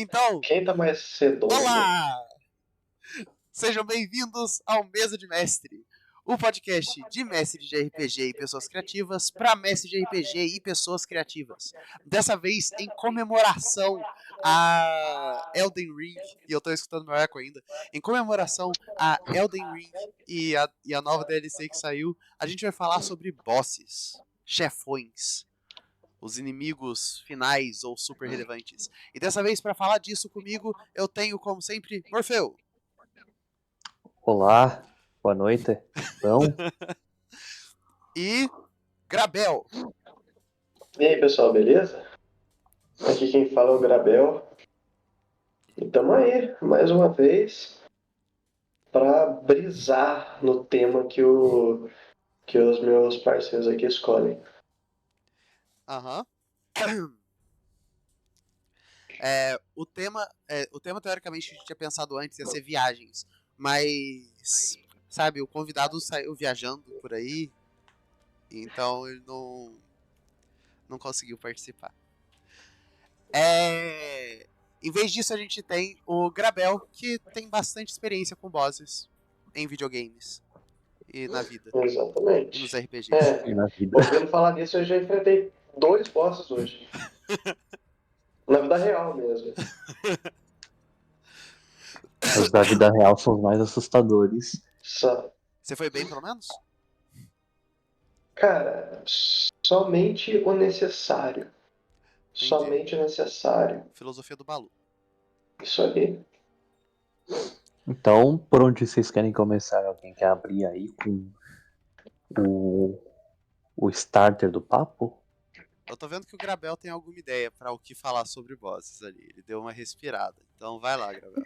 Então, Quem tá mais cedo? olá! Sejam bem-vindos ao Mesa de Mestre, o podcast de mestre de RPG e pessoas criativas para mestre de RPG e pessoas criativas. Dessa vez em comemoração a Elden Ring, e eu tô escutando meu eco ainda, em comemoração a Elden Ring e a nova DLC que saiu, a gente vai falar sobre bosses, chefões, os inimigos finais ou super relevantes. E dessa vez, para falar disso comigo, eu tenho, como sempre, Morfeu. Olá, boa noite. Bom, E Grabel. E aí, pessoal, beleza? Aqui quem fala é o Grabel. E tamo aí, mais uma vez, pra brisar no tema que os meus parceiros aqui escolhem. Aham. O tema, teoricamente, a gente tinha pensado antes, ia ser viagens. Mas, sabe, o convidado saiu viajando por aí, então ele não conseguiu participar. Em vez disso, a gente tem o Grabel, que tem bastante experiência com bosses em videogames e na vida, e nos Exatamente. RPGs. na vida. Ouvindo falar nisso, eu já enfrentei 2 bosses hoje. Na vida real mesmo. Os da vida real são os mais assustadores. Só. Você foi bem, pelo menos? Cara, somente o necessário. Entendi. Somente o necessário. Filosofia do Balu. Isso aí. Então, por onde vocês querem começar? Alguém quer abrir aí com o starter do papo? Eu tô vendo que o Grabel tem alguma ideia pra o que falar sobre bosses ali. Ele deu uma respirada. Então vai lá, Grabel.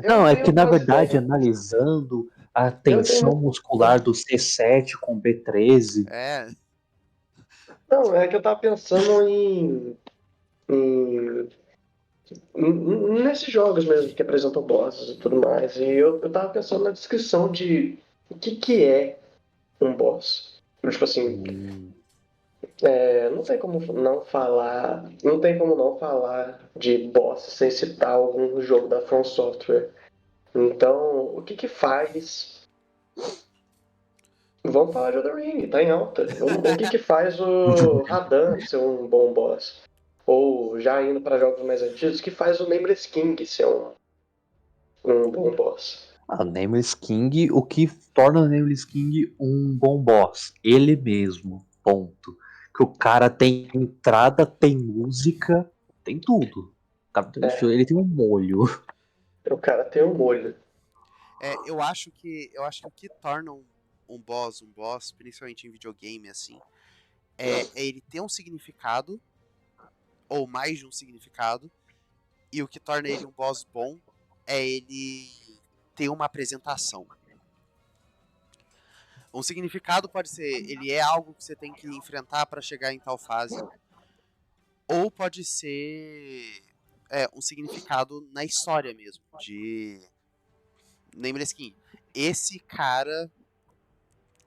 Não, é que na umas verdade, ideias. analisando a Eu tenho tensão uma- muscular do C7 com B13, Não, é que eu tava pensando em- nesses jogos mesmo que apresentam bosses e tudo mais. E eu tava pensando na descrição de o que é um boss. Tipo assim, não tem como não falar. Não tem como não falar de boss sem citar algum jogo da From Software. Então, o que faz. Vamos falar de Elden Ring, tá em alta. O que faz o Radan ser um bom boss? Ou já indo para jogos mais antigos, o que faz o Nameless King ser um bom boss? Nameless King, o que torna o Nameless King um bom boss? Ele mesmo, ponto. Que o cara tem entrada, tem música, tem tudo. O cara tem um estilo, ele tem um molho. O cara tem um molho. eu acho que o que torna um boss, principalmente em videogame, assim, é ele ter um significado, ou mais de um significado, e o que torna ele um boss bom é ele ter uma apresentação. Um significado pode ser, ele é algo que você tem que enfrentar para chegar em tal fase, ou pode ser um significado na história mesmo, de Nameless King. Esse cara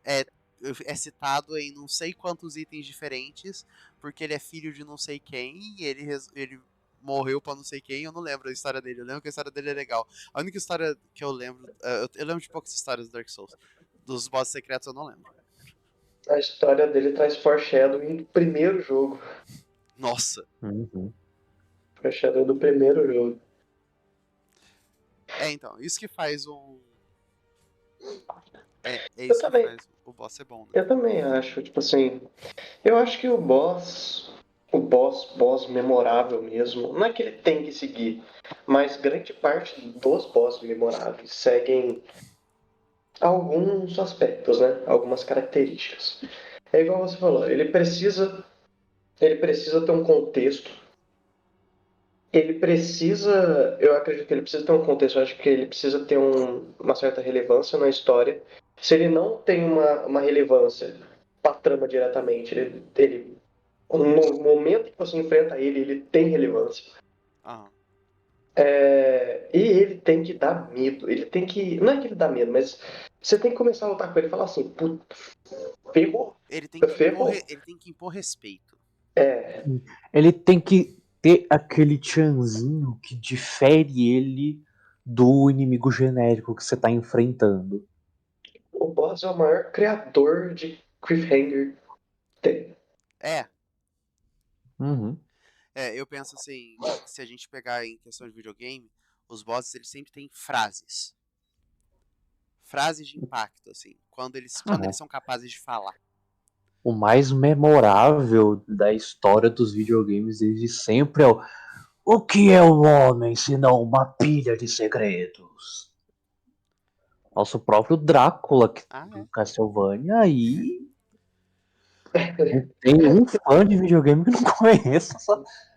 é citado em não sei quantos itens diferentes, porque ele é filho de não sei quem, e ele morreu pra não sei quem, eu não lembro a história dele. Eu lembro que a história dele é legal. A única história que eu lembro, eu lembro de poucas histórias do Dark Souls. Dos bosses secretos eu não lembro. A história dele traz foreshadowing do primeiro jogo. Nossa. Uhum. Foreshadowing do primeiro jogo. Então, isso que faz um... É Eu isso que também, faz o boss ser bom, né? eu também acho, tipo assim, eu acho que o boss memorável mesmo, não é que ele tem que seguir, mas grande parte dos bosses memoráveis seguem alguns aspectos, né? Algumas características. É igual você falou, ele precisa ter um contexto. Eu acredito que ele precisa ter um contexto, eu acho que ele precisa ter uma certa relevância na história. Se ele não tem uma relevância para a trama diretamente, no momento que você enfrenta ele, ele tem relevância. Aham. E ele tem que dar medo. Ele tem que. Não é que ele dá medo, mas você tem que começar a lutar com ele e falar assim, puta, ferrou, Ele tem que impor, ferrou. ele tem que impor respeito. É, Ele tem que ter aquele tchanzinho que difere ele do inimigo genérico que você tá enfrentando. O boss é o maior criador de cliffhanger que tem. É, Uhum. eu penso assim, se a gente pegar em questão de videogame, os bosses eles sempre têm frases. Frases de impacto, assim, quando eles Ah, são capazes de falar. o mais memorável da história dos videogames desde sempre é o que é o homem senão uma pilha de segredos? Nosso próprio Drácula Ah, do é. Castlevania aí não tem um fã de videogame que não conheça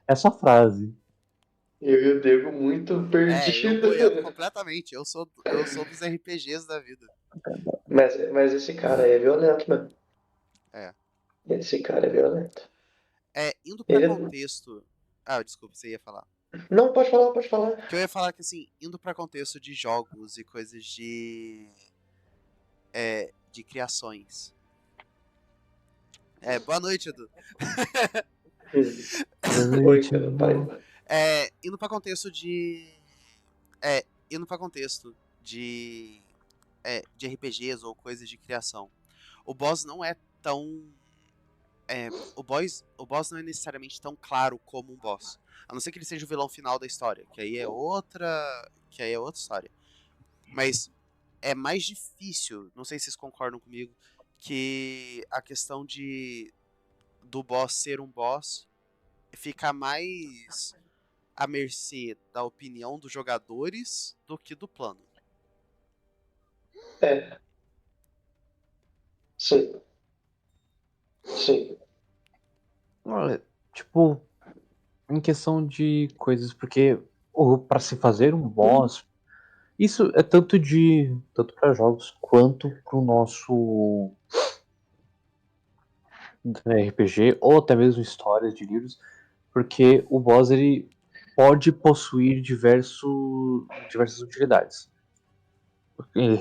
essa frase. Eu e o Diego muito Eu perdido. boiando completamente. Eu sou dos RPGs da vida. Mas esse cara aí é violento, mano. É. Esse cara é violento. Indo pra Ele. contexto. Ah, desculpa, você ia falar. Não, pode falar, pode falar. Que eu ia falar que assim, indo pra contexto de jogos e coisas de criações. Boa noite, Edu. Boa Oi, noite, cara, pai. Edu. Indo pra contexto indo pra contexto de RPGs ou coisas de criação. O boss não é tão. O boss não é necessariamente tão claro como um boss. A não ser que ele seja o vilão final da história, que aí é outra. Que aí é outra história. Mas é mais difícil, não sei se vocês concordam comigo, que a questão do boss ser um boss fica mais à mercê da opinião dos jogadores do que do plano. É, sim, sim. Olha, tipo, em questão de coisas, porque para se fazer um boss, isso é tanto para jogos quanto para o nosso RPG ou até mesmo histórias de livros, porque o boss ele pode possuir diversas utilidades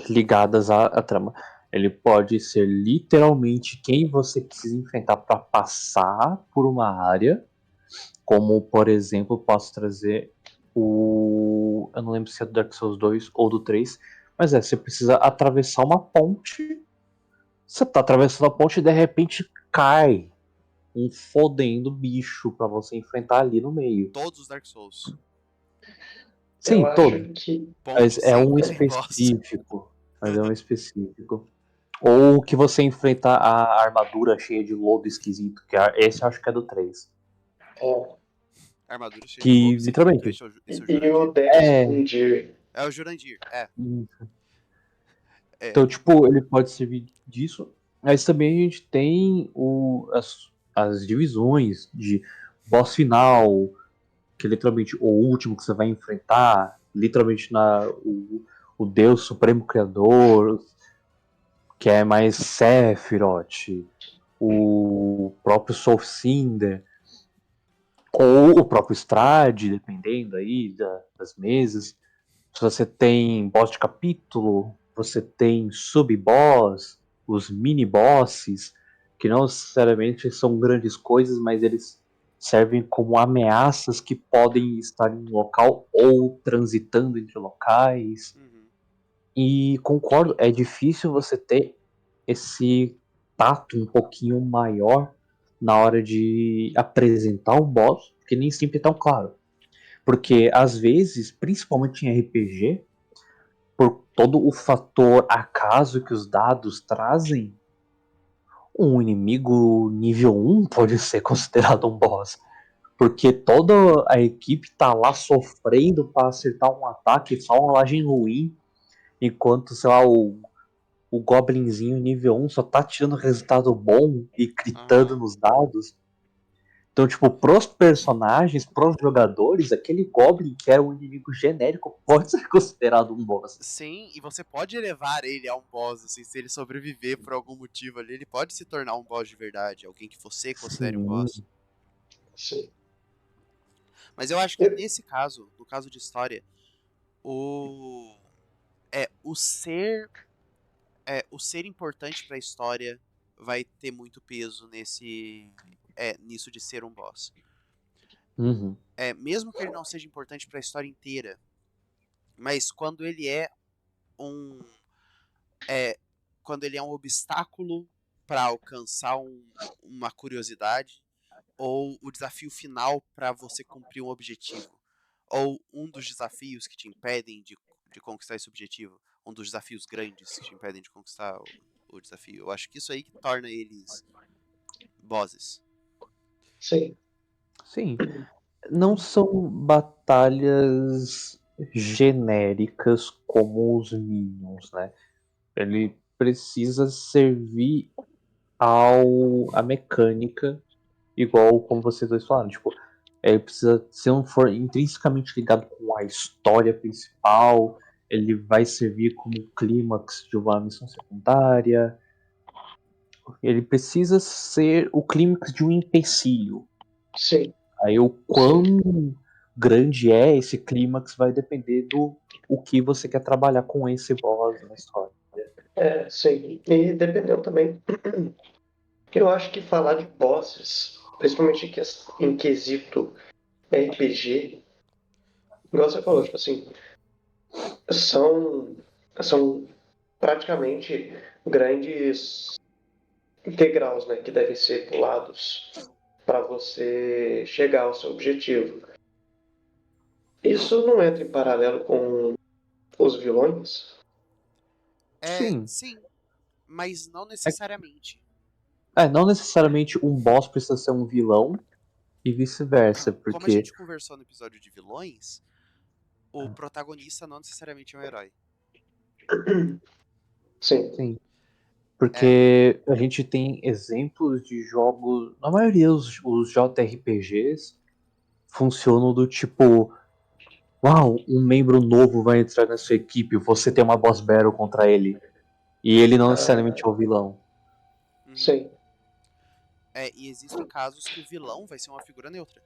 ligadas à trama. Ele pode ser literalmente quem você precisa enfrentar para passar por uma área, como por exemplo, posso trazer eu não lembro se é do Dark Souls 2 ou do 3, mas você precisa atravessar uma ponte. Você tá atravessando a ponte e de repente cai um fodendo bicho pra você enfrentar ali no meio. Todos os Dark Souls. Eu Sim, todo. acho que. Mas Ponte é um sempre tem boss. específico. Mas é um específico. Ou que você enfrenta a armadura cheia de lodo esquisito, esse eu acho que é do 3. É, Armadura cheia de Que, lobo, sim. literalmente, Esse é o e o Jurandir. é. Desfundir. É o Jurandir, é. É. Então, tipo, ele pode servir disso. Mas também a gente tem as divisões de boss final, que é literalmente o último que você vai enfrentar, literalmente o Deus Supremo Criador, que é mais Sephiroth, o próprio Soul Cinder, ou o próprio Strade, dependendo aí das mesas. Se você tem boss de capítulo, você tem sub-boss, os mini-bosses, que não necessariamente são grandes coisas, mas eles servem como ameaças que podem estar em um local ou transitando entre locais. Uhum. E concordo, é difícil você ter esse tato um pouquinho maior na hora de apresentar um boss, porque nem sempre é tão claro. Porque às vezes, principalmente em RPG, por todo o fator acaso que os dados trazem, um inimigo nível 1 pode ser considerado um boss. Porque toda a equipe tá lá sofrendo para acertar um ataque, só uma rolagem ruim, enquanto, sei lá, o Goblinzinho nível 1 só tá tirando resultado bom e gritando Aham. nos dados. Então, tipo, pros personagens, pros jogadores, aquele Goblin que era um inimigo genérico pode ser considerado um boss. Sim, e você pode elevar ele a um boss, assim, se ele sobreviver por algum motivo ali, ele pode se tornar um boss de verdade, alguém que você considere um Sim. boss. Sim. Mas eu acho que Eu- nesse caso, no caso de história, o o ser o ser importante pra história vai ter muito peso nisso de ser um boss. Uhum. Mesmo que ele não seja importante para a história inteira, mas um é, quando ele é um obstáculo para alcançar uma curiosidade, ou o desafio final para você cumprir um objetivo, ou um dos desafios que te impedem de conquistar esse objetivo, um dos desafios grandes que te impedem de conquistar o desafio. Eu acho que isso aí que torna eles bosses. Sim. Sim. Não são batalhas genéricas como os Minions, né? Ele precisa servir à mecânica, igual como vocês dois falaram. Tipo, ele precisa, se não for intrinsecamente ligado com a história principal, ele vai servir como clímax de uma missão secundária. Ele precisa ser o clímax de um empecilho. Sim. Aí o quão grande é esse clímax vai depender do o que você quer trabalhar com esse boss na história. Sim. E dependendo também, eu acho que falar de bosses, principalmente em quesito RPG, igual você falou, tipo assim, são, são praticamente grandes degraus, né, que devem ser pulados para você chegar ao seu objetivo. Isso não entra em paralelo com os vilões? Sim. Sim, mas não É, necessariamente. não necessariamente um boss precisa ser um vilão e vice-versa, Como a porque gente conversou no episódio de vilões, o protagonista não necessariamente é um herói. Sim. sim, É, porque a gente tem exemplos de jogos, na maioria os JRPGs funcionam do tipo, uau, um membro novo vai entrar na sua equipe, você tem uma boss battle contra ele. E ele não necessariamente Ah, é o vilão. uhum. sim. E existem casos que o vilão vai ser uma figura neutra.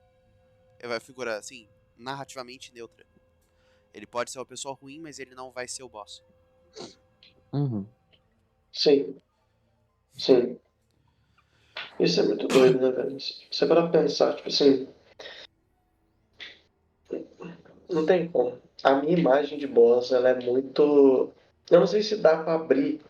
Ele vai figura, assim, narrativamente neutra. Ele pode ser uma pessoa ruim, mas ele não vai ser o boss. Uhum. Sim. Sim. Isso é muito doido, né, velho? Você para pensar, tipo assim, não tem como. A minha imagem de boss, ela é muito. Eu não sei se dá pra abrir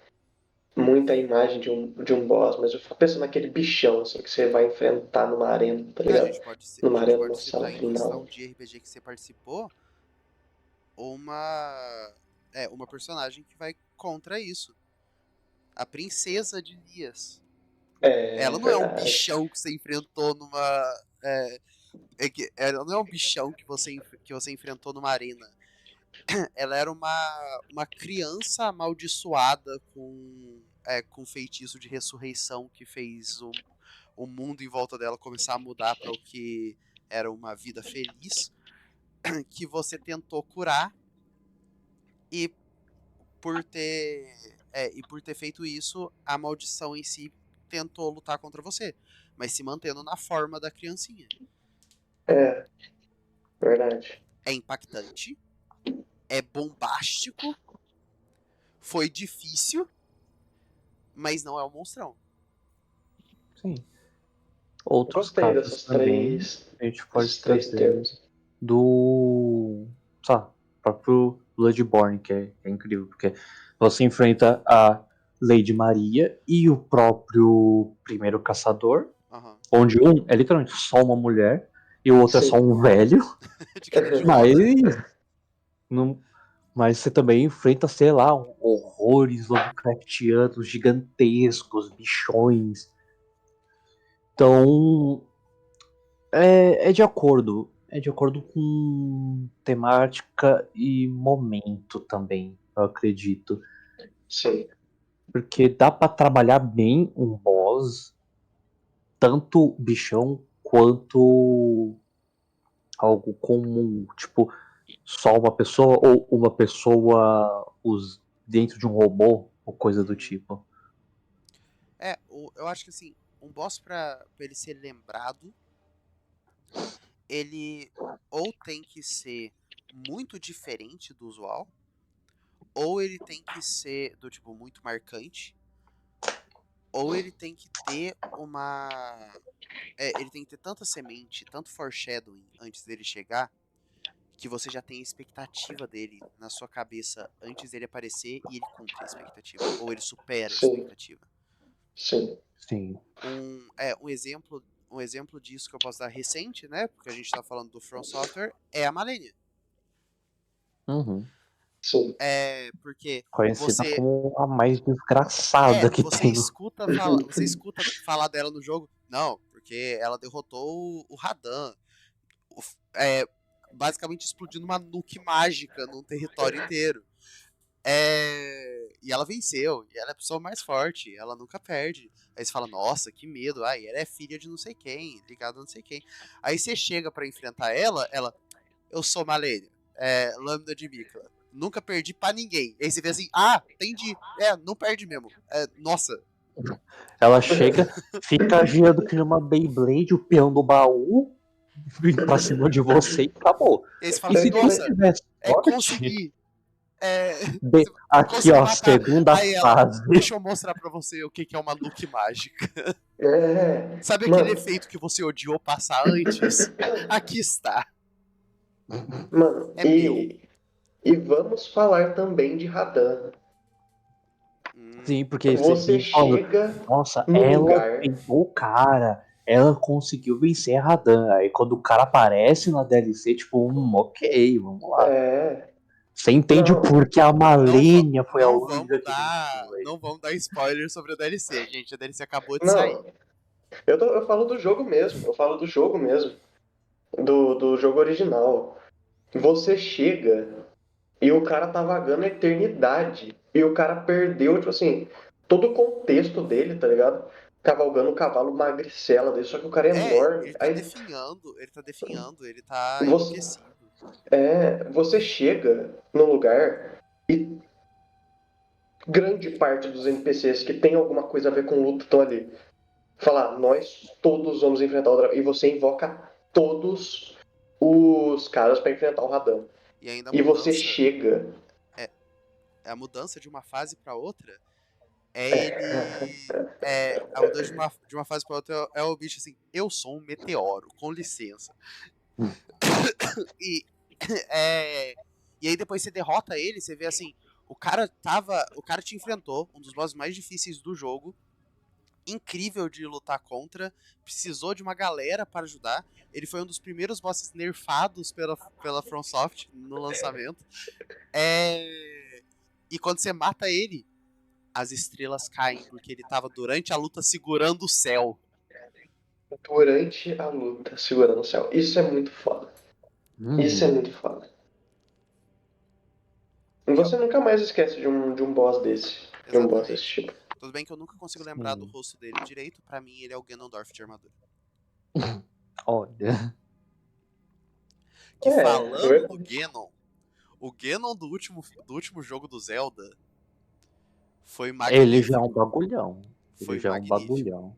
muita imagem de um boss, mas eu fico pensando naquele bichão, assim, que você vai enfrentar numa arena, tá A ligado? gente pode, a Numa gente arena, pode numa sala citar em questão final. de RPG que você participou uma personagem que vai contra isso. A princesa de Lias. É Ela não é um verdade. bichão que você enfrentou numa. Ela não é um bichão que você enfrentou numa arena. Ela era uma criança amaldiçoada com feitiço de ressurreição que fez o mundo em volta dela começar a mudar para o que era uma vida feliz, que você tentou curar e por ter feito isso, a maldição em si tentou lutar contra você, mas se mantendo na forma da criancinha. É, verdade. É impactante, é bombástico, foi difícil, mas não é um monstrão. Sim. Outros Gostei casos dessas também a gente pode desses três trazer termos. do próprio Bloodborne, que é incrível, porque você enfrenta a Lady Maria e o próprio primeiro caçador, Aham. onde um é literalmente só uma mulher e o outro é só Sim. um velho, De cadeira de mas, roda. não, mas você também enfrenta, sei lá, horrores Lovecraftianos gigantescos, bichões. Então, é de acordo. É de acordo com temática e momento também, eu acredito. Sim. Porque dá pra trabalhar bem um boss, tanto bichão quanto algo comum. Tipo, só uma pessoa ou uma pessoa dentro de um robô ou coisa do Uhum. tipo. Eu acho que assim, um boss pra ele ser lembrado, ele ou tem que ser muito diferente do usual, ou ele tem que ser do tipo muito marcante, ou ele tem que ter ele tem que ter tanta semente, tanto foreshadowing antes dele chegar, que você já tem a expectativa dele na sua cabeça antes dele aparecer e ele cumpre a expectativa. Ou ele supera a Sim, expectativa. sim, Sim. Um exemplo disso que eu posso dar recente, né? Porque a gente tá falando do From Software, é a Malenia. Uhum. sim. Porque Conhecida você. como a mais desgraçada que Você tem no. escuta falar dela no jogo. Não, porque ela derrotou o Radan. É, basicamente explodindo uma nuke mágica num território inteiro. E ela venceu, e ela é a pessoa mais forte, ela nunca perde. Aí você fala, nossa, que medo, ai, ela é filha de não sei quem, ligada a não sei quem. Aí você chega pra enfrentar ela, eu sou Malenia, Lambda de Mikla. Nunca perdi pra ninguém. Aí você vê assim, entendi. Não perde mesmo. Nossa. Ela chega, fica girando que nem uma Beyblade, o peão do baú, vem pra cima de você e acabou. E aí você fala E assim, se tu É, nossa, tiver sorte, consegui. É, aqui consegui ó, matar. segunda Aí ela, fase. deixa eu mostrar pra você o que é uma nuke mágica. Sabe aquele mano, efeito que você odiou passar antes? Aqui está. mano, É meu. e vamos falar também de Radan. Sim, porque você Você vive falando, chega nossa, no ela lugar. pegou o cara, ela conseguiu vencer a Radan. Aí quando o cara aparece na DLC, tipo, ok, vamos lá. É. Você entende o Não, porquê a Malenia foi a única que venceu ele. Não vamos dar spoiler sobre a DLC, gente. A DLC acabou de sair. não. Eu falo do jogo mesmo. Eu falo do jogo mesmo. Do jogo original. Você chega e o cara tá vagando a eternidade. E o cara perdeu, tipo assim, todo o contexto dele, tá ligado? Cavalgando o cavalo magricela dele, só que o cara é enorme. Aí Ele tá você, enlouquecido. você chega no lugar e grande parte dos NPCs que tem alguma coisa a ver com luta estão ali. Falar, nós todos vamos enfrentar o dragão. E você invoca todos os caras pra enfrentar o Radan. E ainda E você chega. é, a mudança de uma fase pra outra é ele. A mudança de uma fase pra outra é o bicho assim, eu sou um meteoro, com licença. E, é, e aí depois você derrota ele, você vê assim, o cara te enfrentou, um dos bosses mais difíceis do jogo, incrível de lutar contra, precisou de uma galera para ajudar. Ele foi um dos primeiros bosses nerfados pela FromSoft no lançamento. E quando você mata ele, as estrelas caem, porque ele tava durante a luta segurando o céu. Durante a luta, segurando o céu. Isso é muito foda. Isso é Uhum. muito foda. E eu, Você nunca mais esquece de um boss desse. De um boss desse exatamente. tipo. Tudo bem que eu nunca consigo lembrar do Sim. rosto dele direito, pra mim ele é o Ganondorf de armadura. Olha, Que É, falando no Ganon, o Ganon do último jogo do Zelda foi ele já é um magnífico. bagulhão. Ele Foi já é um magnífico. bagulhão.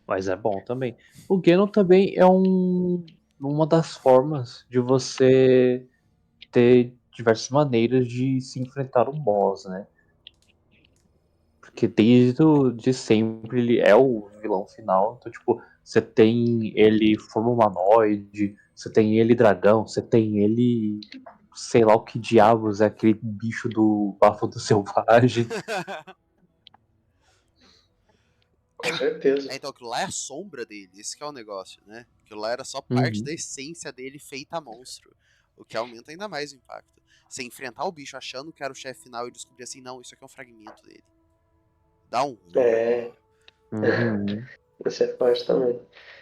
Mas é bom também. O Ganon também é uma das formas de você ter diversas maneiras de se enfrentar um boss, né? Porque de sempre ele é o vilão final. Então, tipo, você tem ele forma humanoide, você tem ele dragão, você tem ele. Sei lá o que diabos é aquele bicho do Bafo do Selvagem. com certeza. Então aquilo lá é a sombra dele, esse que é o negócio, né? Aquilo lá era só parte Uhum. da essência dele feita monstro. O que aumenta ainda mais o impacto. Você enfrentar o bicho achando que era o chefe final e descobrir assim, não, isso aqui é um fragmento dele. Dá um. É, Uhum. isso é forte também.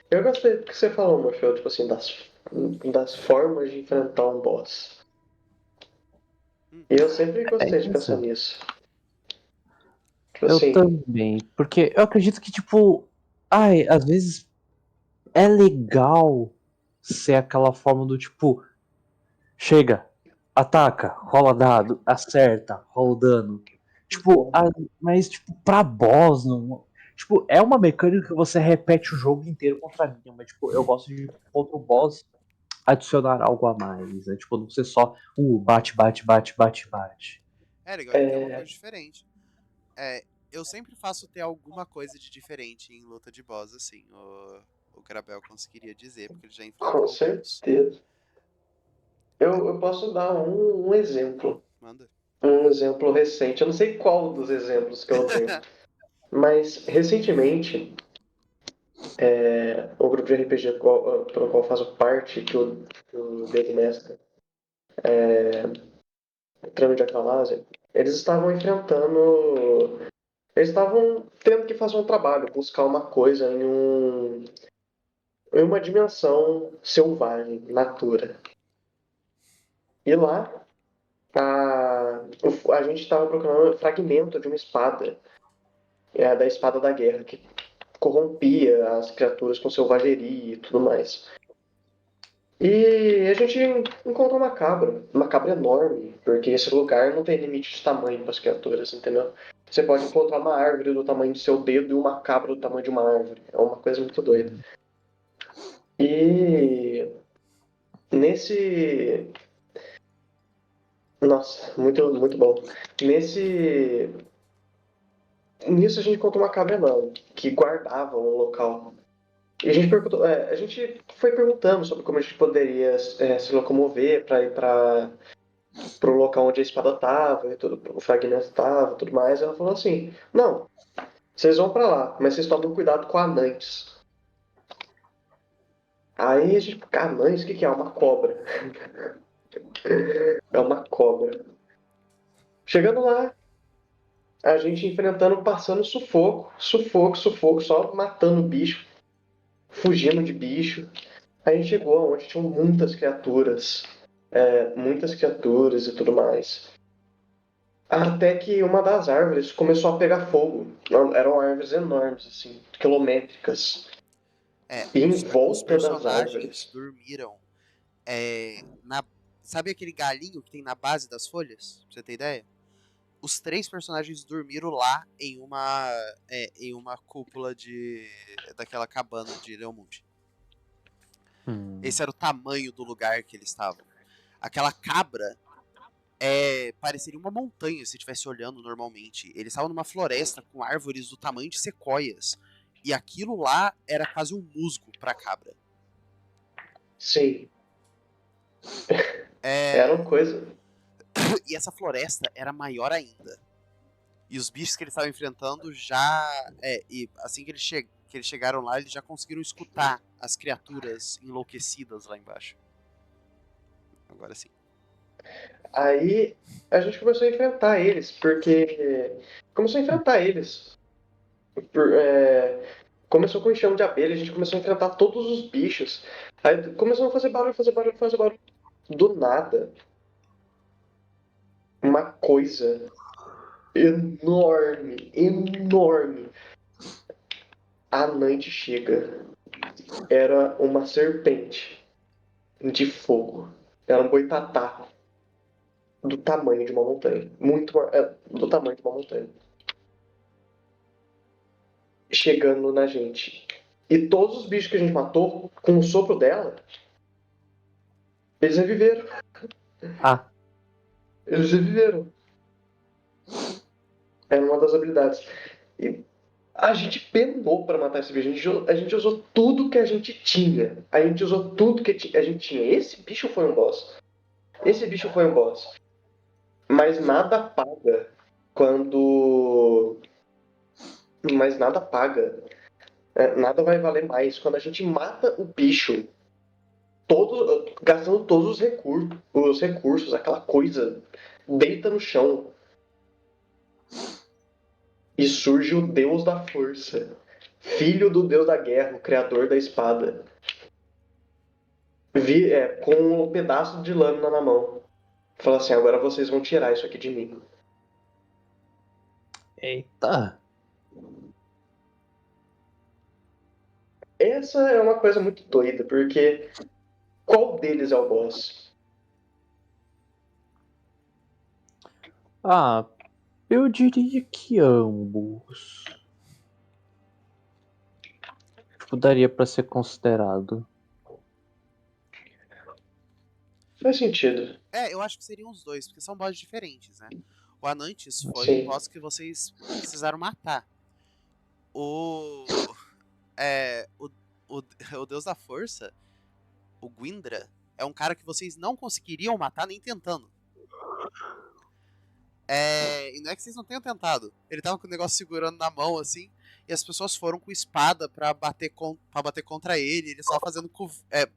Eu gostei do que você falou, Morfeu, tipo assim, das formas de enfrentar um boss. E eu sempre É gostei de pensar isso. nisso. Tipo Eu assim, também. Porque eu acredito que, tipo, ai, às vezes é legal ser aquela forma do tipo, chega, ataca, rola dado, acerta, rola o dano. Tipo, mas tipo, pra boss, não. Tipo, é uma mecânica que você repete o jogo inteiro contra mim, mas tipo, eu gosto de contra o boss adicionar algo a mais, né? Tipo, não ser só bate, bate, bate, bate, bate. É legal ele ter uma é, coisa diferente. É, eu sempre faço ter alguma coisa de diferente em luta de boss, assim. O Grabel conseguiria dizer, porque ele já enfrentou Com alguns. certeza. Eu posso dar um exemplo. Manda. Um exemplo recente. Eu não sei qual dos exemplos que eu dei. Mas, recentemente, o grupo de RPG pelo qual faço parte, que o Dedo Mestre, o Trama de Akalásia, eles estavam enfrentando. Eles estavam tendo que fazer um trabalho, buscar uma coisa em uma dimensão selvagem, natura. E lá, a gente estava procurando um fragmento de uma espada, da espada da guerra, que corrompia as criaturas com selvageria e tudo mais. E a gente encontrou uma cabra enorme, porque esse lugar não tem limite de tamanho para as criaturas, entendeu? Você pode encontrar uma árvore do tamanho do seu dedo e uma cabra do tamanho de uma árvore. É uma coisa muito doida. E nesse. Nossa, muito, muito bom. Nesse. Nisso a gente encontrou uma cabra enorme, que guardava um local. E a gente perguntou, a gente foi perguntando sobre como a gente poderia se locomover para ir para o local onde a espada estava, e tudo, o fragmento estava, tudo mais. Ela falou assim: "Não, vocês vão para lá, mas vocês tomem cuidado com anãs." Aí a gente, anãs, o que é? Uma cobra. É uma cobra. Chegando lá, a gente enfrentando, passando sufoco, sufoco, sufoco, só matando bicho, fugindo de bicho. A gente chegou onde tinham muitas criaturas e tudo mais. Até que uma das árvores começou a pegar fogo. Eram árvores enormes, assim, quilométricas. E em Os volta das personagens árvores. dormiram na. Sabe aquele galinho que tem na base das folhas? Pra você ter ideia? Os três personagens dormiram lá em uma cúpula daquela cabana de Leomund. Esse era o tamanho do lugar que eles estavam. Aquela cabra pareceria uma montanha se estivesse olhando normalmente. Eles estavam numa floresta com árvores do tamanho de sequoias. E aquilo lá era quase um musgo pra cabra. Sim, era uma É, coisa. e essa floresta era maior ainda. E os bichos que eles estavam enfrentando já. E assim que eles chegaram lá, eles já conseguiram escutar as criaturas enlouquecidas lá embaixo. Agora sim. Aí a gente começou a enfrentar eles, porque. Começou a enfrentar eles. Por- é, Começou com enxame de abelha, a gente começou a enfrentar todos os bichos. Aí começou a fazer barulho, fazer barulho, fazer barulho. Do nada, uma coisa enorme, enorme. A noite chega. Era uma serpente de fogo. Era um boitatá do tamanho de uma montanha. Do tamanho de uma montanha. Chegando na gente. E todos os bichos que a gente matou, com o sopro dela, eles reviveram. Ah, Eles reviveram. Era uma das habilidades. E a gente penou pra matar esse bicho. A gente usou tudo que a gente tinha. A gente usou tudo que a gente tinha. Esse bicho foi um boss. Esse bicho foi um boss. Mas nada paga quando. Mas nada paga. Nada vai valer mais quando a gente mata o bicho gastando todos os recursos, aquela coisa deita no chão e surge o deus da força, filho do deus da guerra, o criador da espada, com um pedaço de lâmina na mão. Fala assim: agora vocês vão tirar isso aqui de mim. eita. Essa é uma coisa muito doida, porque qual deles é o boss? Ah, eu diria que ambos. Tipo, daria pra ser considerado. Faz sentido. Eu acho que seriam os dois, porque são bosses diferentes, né? O Anantes foi um Sim. boss que vocês precisaram matar. O, o, o Deus da Força, o Gwindra, é um cara que vocês não conseguiriam matar nem tentando. E não é que vocês não tenham tentado. Ele tava com o negócio segurando na mão, assim, e as pessoas foram com espada pra bater contra ele. Ele só fazendo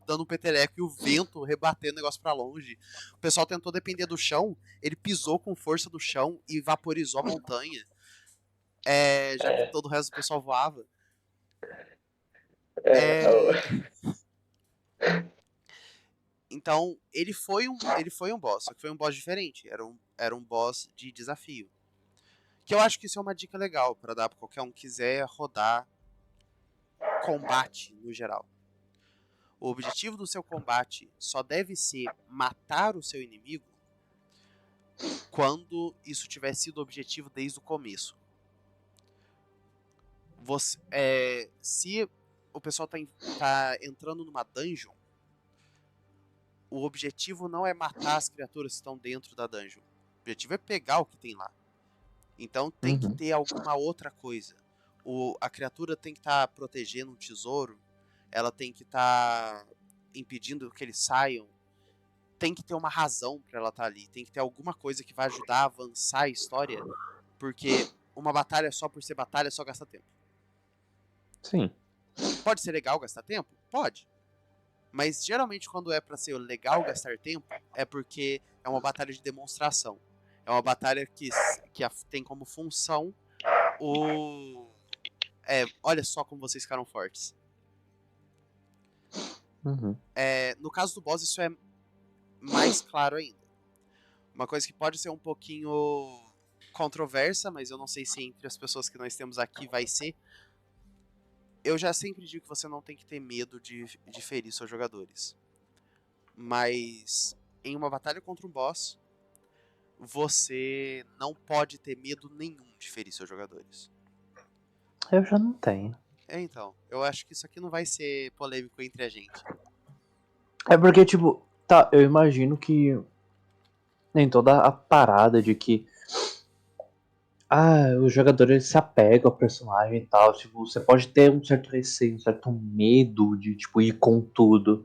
dando um peteleco e o vento rebatendo o negócio pra longe. O pessoal tentou depender do chão, ele pisou com força no chão e vaporizou a montanha. Já que É, todo o resto do pessoal voava. é, É, Então, ele foi um boss, só que foi um boss diferente. Era um boss de desafio. Que eu acho que isso é uma dica legal pra dar pra qualquer um que quiser rodar combate no geral. O objetivo do seu combate só deve ser matar o seu inimigo quando isso tiver sido o objetivo desde o começo. Se o pessoal tá entrando numa dungeon, o objetivo não é matar as criaturas que estão dentro da dungeon. O objetivo é pegar o que tem lá. Então tem que ter alguma outra coisa. A criatura tem que estar protegendo um tesouro. Ela tem que estar impedindo que eles saiam. Tem que ter uma razão para ela estar ali. Tem que ter alguma coisa que vai ajudar a avançar a história. Porque uma batalha só por ser batalha só gasta tempo. Sim. Pode ser legal gastar tempo? Pode. Mas geralmente quando é pra ser legal gastar tempo, é porque é uma batalha de demonstração. É uma batalha que tem como função olha só como vocês ficaram fortes. No caso do boss isso é mais claro ainda. Uma coisa que pode ser um pouquinho controversa, mas eu não sei se entre as pessoas que nós temos aqui vai ser. Eu já sempre digo que você não tem que ter medo de ferir seus jogadores. Mas em uma batalha contra um boss, você não pode ter medo nenhum de ferir seus jogadores. Eu já não tenho. Então, eu acho que isso aqui não vai ser polêmico entre a gente. É porque, tipo, tá, eu imagino que nem toda a parada de que os jogadores se apegam ao personagem e tal, tipo, você pode ter um certo receio, um certo medo de, tipo, ir com tudo.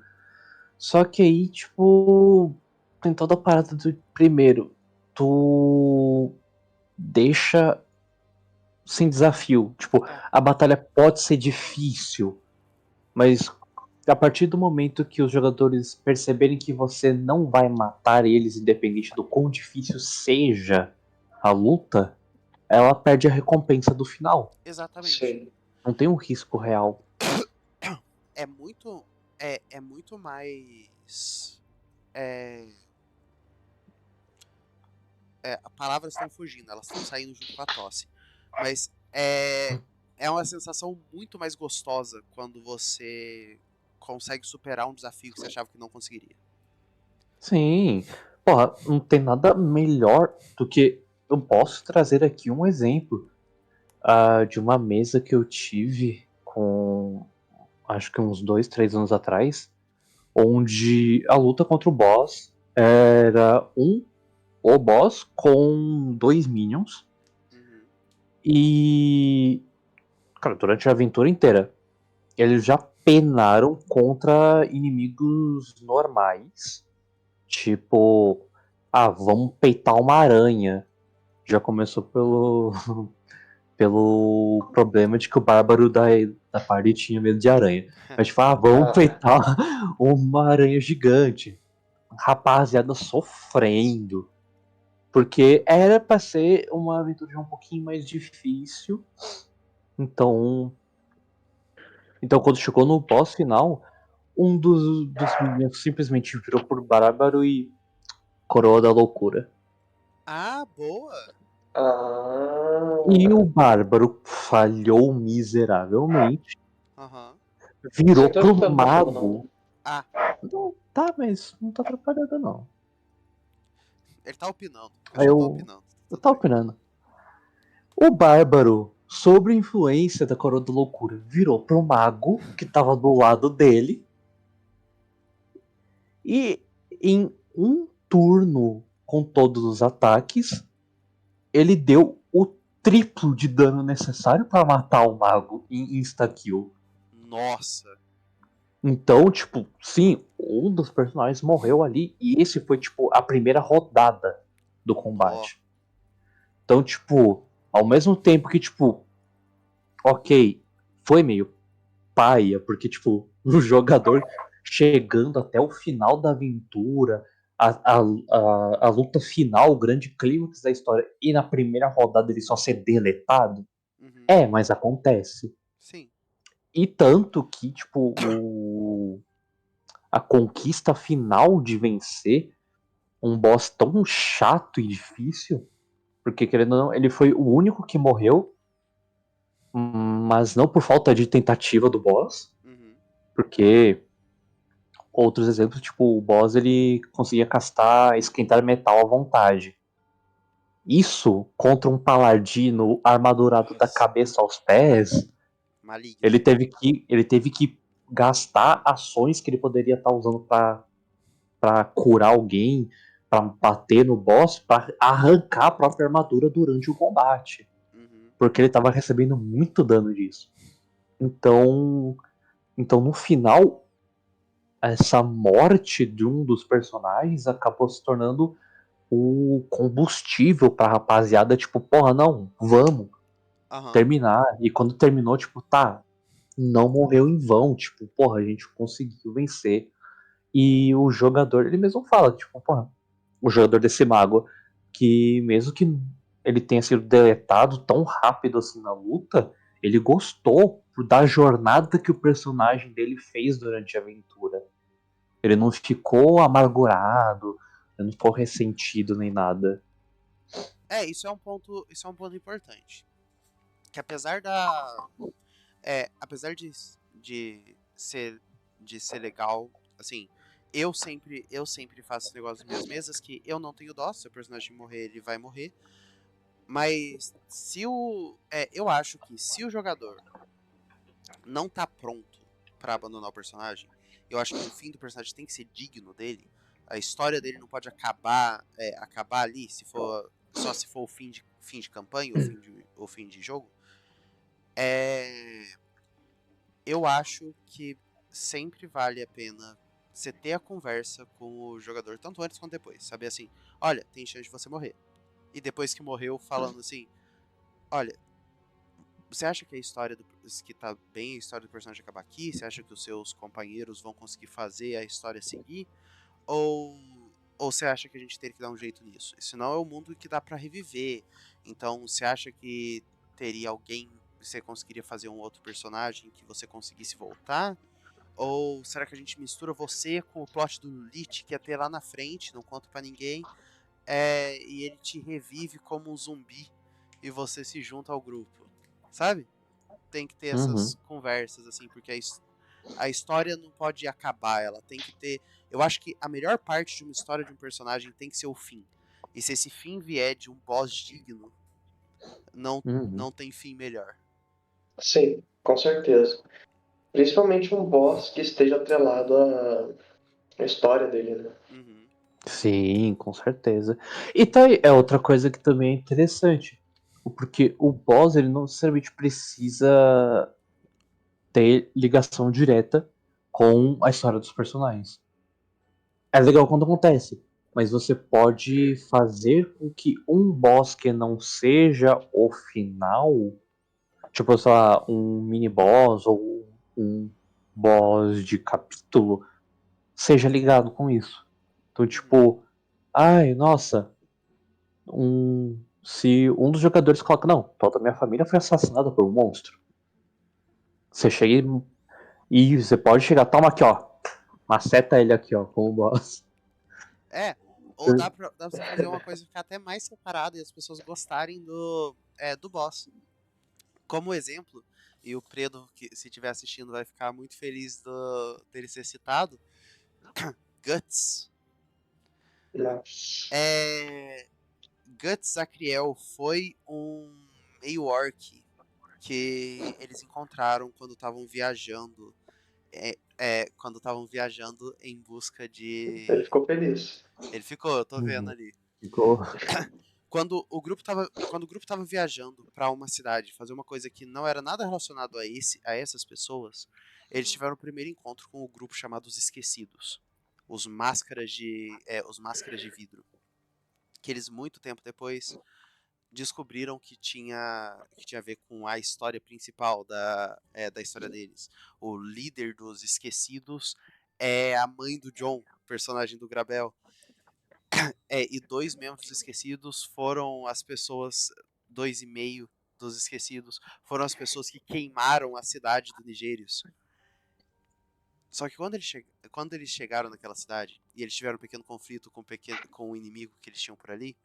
Só que aí, tipo, tem toda a parada do primeiro, tu deixa sem desafio. Tipo, a batalha pode ser difícil, mas a partir do momento que os jogadores perceberem que você não vai matar eles, independente do quão difícil seja a luta, ela perde a recompensa do final. Exatamente. sim. Não tem um risco real. É muito. É muito mais. Palavras estão fugindo, elas estão saindo junto com a tosse. Mas é uma sensação muito mais gostosa quando você consegue superar um desafio que você achava que não conseguiria. Sim. Porra, não tem nada melhor do que. Eu posso trazer aqui um exemplo de uma mesa que eu tive com. Acho que uns 2, 3 anos atrás. Onde a luta contra o boss era o boss com 2 minions. Uhum. E. Cara, durante a aventura inteira, eles já penaram contra inimigos normais. Tipo, vamos peitar uma aranha. Já começou pelo problema de que o bárbaro da party tinha medo de aranha. Mas tipo, vamos peitar uma aranha gigante. Rapaziada sofrendo. Porque era pra ser uma aventura um pouquinho mais difícil. Então quando chegou no boss final, um dos meninos simplesmente virou por bárbaro e coroa da loucura. Boa! E o bárbaro falhou miseravelmente. Uhum. Virou Então pro não tá atrapalhando, mago. Não, tá, mas não tá atrapalhando não. Ele tá opinando. Aí Tá eu opinando. tô opinando. O bárbaro, sob influência da coroa da loucura, virou pro mago que tava do lado dele. E em um turno com todos os ataques, ele deu o triplo de dano necessário pra matar o mago em insta-kill. Nossa. Então, tipo, sim, um dos personagens morreu ali e esse foi, tipo, a primeira rodada do combate. Então, tipo, ao mesmo tempo que, tipo, ok, foi meio paia, porque, tipo, o jogador chegando até o final da aventura, a luta final, o grande clímax da história, e na primeira rodada ele só ser deletado, Uhum. mas acontece. Sim. E tanto que, tipo, a conquista final de vencer um boss tão chato e difícil, porque querendo ou não, ele foi o único que morreu, mas não por falta de tentativa do boss, Uhum. porque outros exemplos, tipo, o boss ele conseguia castar esquentar metal à vontade. Isso contra um paladino armadurado da Nossa. cabeça aos pés, Maligno. ele teve que gastar ações que ele poderia estar usando para curar alguém, para bater no boss, para arrancar a própria armadura durante o combate, Uhum. porque ele estava recebendo muito dano disso. Então no final, essa morte de um dos personagens acabou se tornando o combustível pra rapaziada, tipo, porra, não, vamos Aham. terminar. E quando terminou, tipo, tá, não morreu em vão, tipo, porra, a gente conseguiu vencer. E o jogador, ele mesmo fala, tipo, porra, o jogador desse mago, que mesmo que ele tenha sido deletado tão rápido assim na luta, ele gostou da jornada que o personagem dele fez durante a aventura. Ele não ficou amargurado, ele não ficou ressentido nem nada. Isso é um ponto importante. Que apesar da. Apesar ser, de ser legal, assim, eu sempre faço esse negócio nas minhas mesas que eu não tenho dó, se o personagem morrer, ele vai morrer. Mas se o. Eu acho que se o jogador não tá pronto pra abandonar o personagem, eu acho que o fim do personagem tem que ser digno dele. A história dele não pode acabar ali, só se for o fim de campanha ou fim de jogo. É, eu acho que sempre vale a pena você ter a conversa com o jogador, tanto antes quanto depois. Saber assim, olha, tem chance de você morrer. E depois que morreu, falando assim, olha, você acha que a história que tá bem a história do personagem acabar aqui? Você acha que os seus companheiros vão conseguir fazer a história seguir? Ou, ou você acha que a gente teria que dar um jeito nisso? Senão é o mundo que dá pra reviver. Então, você acha que teria alguém, você conseguiria fazer um outro personagem que você conseguisse voltar? Ou será que a gente mistura você com o plot do Lich que ia ter lá na frente, não conta pra ninguém, e ele te revive como um zumbi e você se junta ao grupo? Sabe? Tem que ter Uhum. essas conversas, assim, porque a história não pode acabar, ela tem que ter. Eu acho que a melhor parte de uma história de um personagem tem que ser o fim. E se esse fim vier de um boss digno, Uhum. não tem fim melhor. Sim, com certeza. Principalmente um boss que esteja atrelado à história dele, né? Uhum. Sim, com certeza. E tá aí, é outra coisa que também é interessante. Porque o boss, ele não necessariamente precisa ter ligação direta com a história dos personagens. É legal quando acontece, mas você pode fazer com que um boss que não seja o final, tipo, sei lá, um mini boss ou um boss de capítulo, seja ligado com isso. Então, Uhum. tipo, ai, nossa, se um dos jogadores coloca, não, toda a minha família foi assassinada por um monstro. Você chega e você pode chegar, toma aqui, ó, maceta ele aqui, ó, como boss. É, ou dá pra você fazer uma coisa ficar até mais separada e as pessoas gostarem do boss. Como exemplo, e o Predo, que se estiver assistindo, vai ficar muito feliz dele ser citado, Guts. Mas, É, Guts Zacriel foi um meio orc que eles encontraram quando estavam viajando. Quando estavam viajando em busca ele de. ficou feliz. Ele ficou, eu tô vendo Uhum. ali. Ficou. quando o grupo tava viajando pra uma cidade, fazer uma coisa que não era nada relacionado a essas pessoas, eles tiveram o primeiro encontro com o grupo chamado Os Esquecidos, os máscaras de vidro, que eles muito tempo depois descobriram que tinha a ver com a história principal da história deles. O líder dos Esquecidos é a mãe do John, personagem do Grabel. E dois membros dos Esquecidos foram as pessoas, dois e meio dos Esquecidos, foram as pessoas que queimaram a cidade do Nigérios. Só que quando eles chegaram naquela cidade, e eles tiveram um pequeno conflito com o inimigo que eles tinham por ali,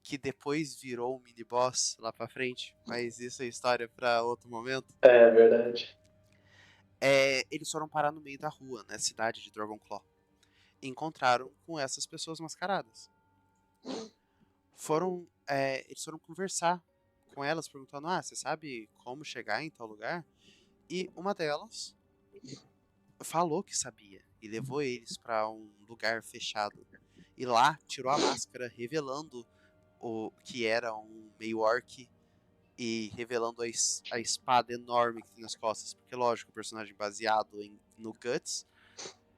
que depois virou um mini boss lá pra frente, mas isso é história pra outro momento. É verdade. Eles foram parar no meio da rua, na cidade de Dragonclaw. E encontraram com essas pessoas mascaradas. Eles foram conversar com elas, perguntando: você sabe como chegar em tal lugar? E uma delas falou que sabia e levou eles pra um lugar fechado. E lá tirou a máscara, revelando o que era um meio orc e revelando a espada enorme que tem nas costas. Porque, lógico, o personagem baseado no Guts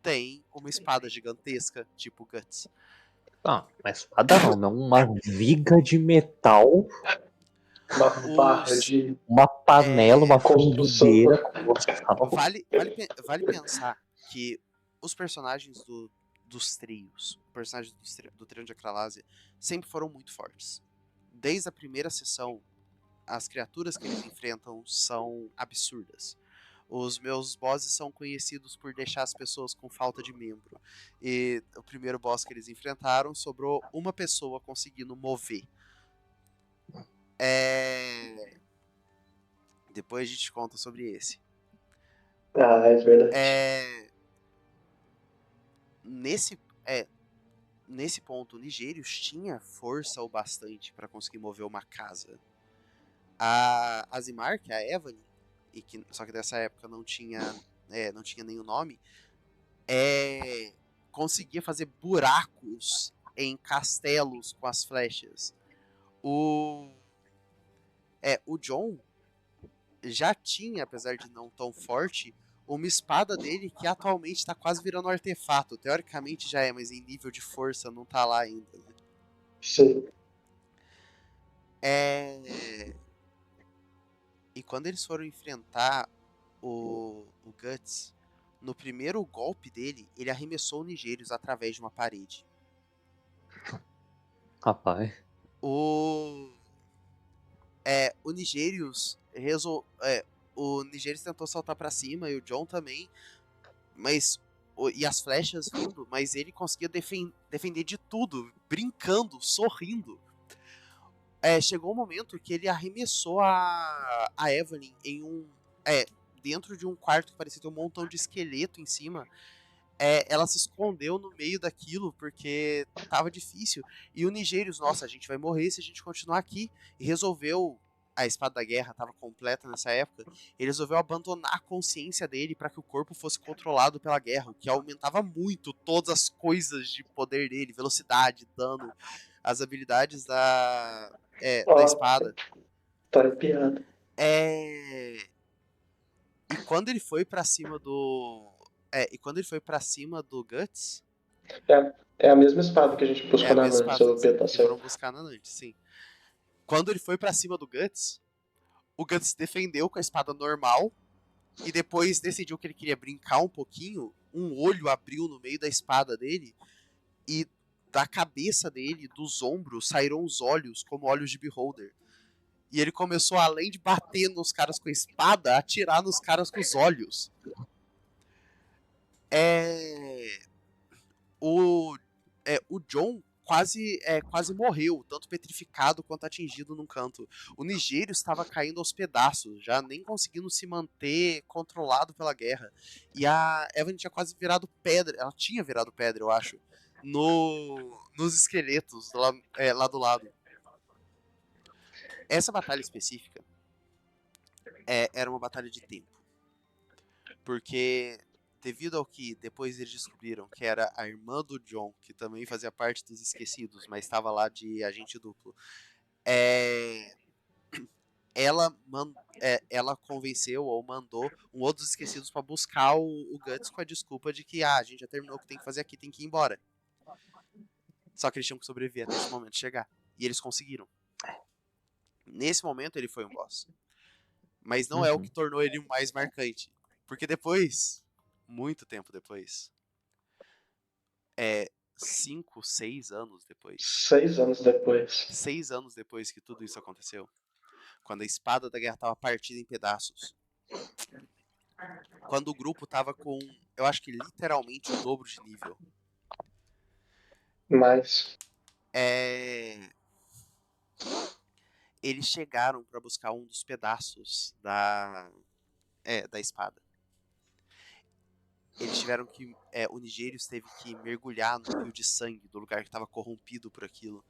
tem uma espada gigantesca, tipo Guts. Ah, mas espada não uma viga de metal, Uma barra Os, de uma panela, uma construção. frigideira colossal. vale pensar que os personagens dos trios, personagens do trio de Akralasia, sempre foram muito fortes. Desde a primeira sessão, as criaturas que eles enfrentam são absurdas. Os meus bosses são conhecidos por deixar as pessoas com falta de membro. E o primeiro boss que eles enfrentaram sobrou uma pessoa conseguindo mover. Depois a gente conta sobre esse. Ah, é verdade. Nesse, nesse ponto, o Nigérios tinha força o bastante para conseguir mover uma casa. A Azimar, que é a Evelyn, só que dessa época não tinha nenhum nome, conseguia fazer buracos em castelos com as flechas. O John já tinha, apesar de não tão forte, uma espada dele que atualmente está quase virando um artefato. Teoricamente já é, mas em nível de força não tá lá ainda. Né? Sim. E quando eles foram enfrentar o Guts, no primeiro golpe dele, ele arremessou o Nigérios através de uma parede. Rapaz. O Nigérios o Nigérios tentou saltar pra cima e o John também, mas e as flechas vindo, mas ele conseguia defender de tudo, brincando, sorrindo. Chegou um momento que ele arremessou a Evelyn dentro de um quarto que parecia ter um montão de esqueleto em cima. Ela se escondeu no meio daquilo porque tava difícil. E o Nigérios, nossa, a gente vai morrer se a gente continuar aqui. E resolveu. A espada da guerra estava completa nessa época. Ele resolveu abandonar a consciência dele para que o corpo fosse controlado pela guerra, o que aumentava muito todas as coisas de poder dele, velocidade, dano, as habilidades da espada. Tá arrepiado. E quando ele foi para cima do Guts, É a mesma espada que a gente é buscou a na mesma Nantes, espada o P tá que foram certo. buscar na Nantes, sim. Quando ele foi pra cima do Guts, o Guts defendeu com a espada normal e depois decidiu que ele queria brincar um pouquinho. Um olho abriu no meio da espada dele e da cabeça dele, dos ombros, saíram os olhos como olhos de Beholder. E ele começou, além de bater nos caras com a espada, a atirar nos caras com os olhos. O John quase morreu, tanto petrificado quanto atingido num canto. O Nigério estava caindo aos pedaços, já nem conseguindo se manter controlado pela guerra. E a Evelyn tinha quase virado pedra, ela tinha virado pedra, eu acho, nos esqueletos lá do lado. Essa batalha específica era uma batalha de tempo. Porque devido ao que depois eles descobriram que era a irmã do John, que também fazia parte dos Esquecidos, mas estava lá de agente duplo, é, ela convenceu ou mandou um outro dos Esquecidos para buscar o Guts com a desculpa de que a gente já terminou o que tem que fazer aqui, tem que ir embora. Só que eles tinham que sobreviver até esse momento chegar. E eles conseguiram. Nesse momento ele foi um boss. Mas não é o que tornou ele mais marcante. Porque depois, muito tempo depois, 5, 6 anos depois. 6 anos depois. 6 anos depois que tudo isso aconteceu, quando a espada da guerra tava partida em pedaços, quando o grupo tava com, eu acho que literalmente o dobro de nível, Mas eles chegaram pra buscar um dos pedaços da espada. Eles tiveram que, o Nigerius teve que mergulhar no rio de sangue do lugar que estava corrompido por aquilo.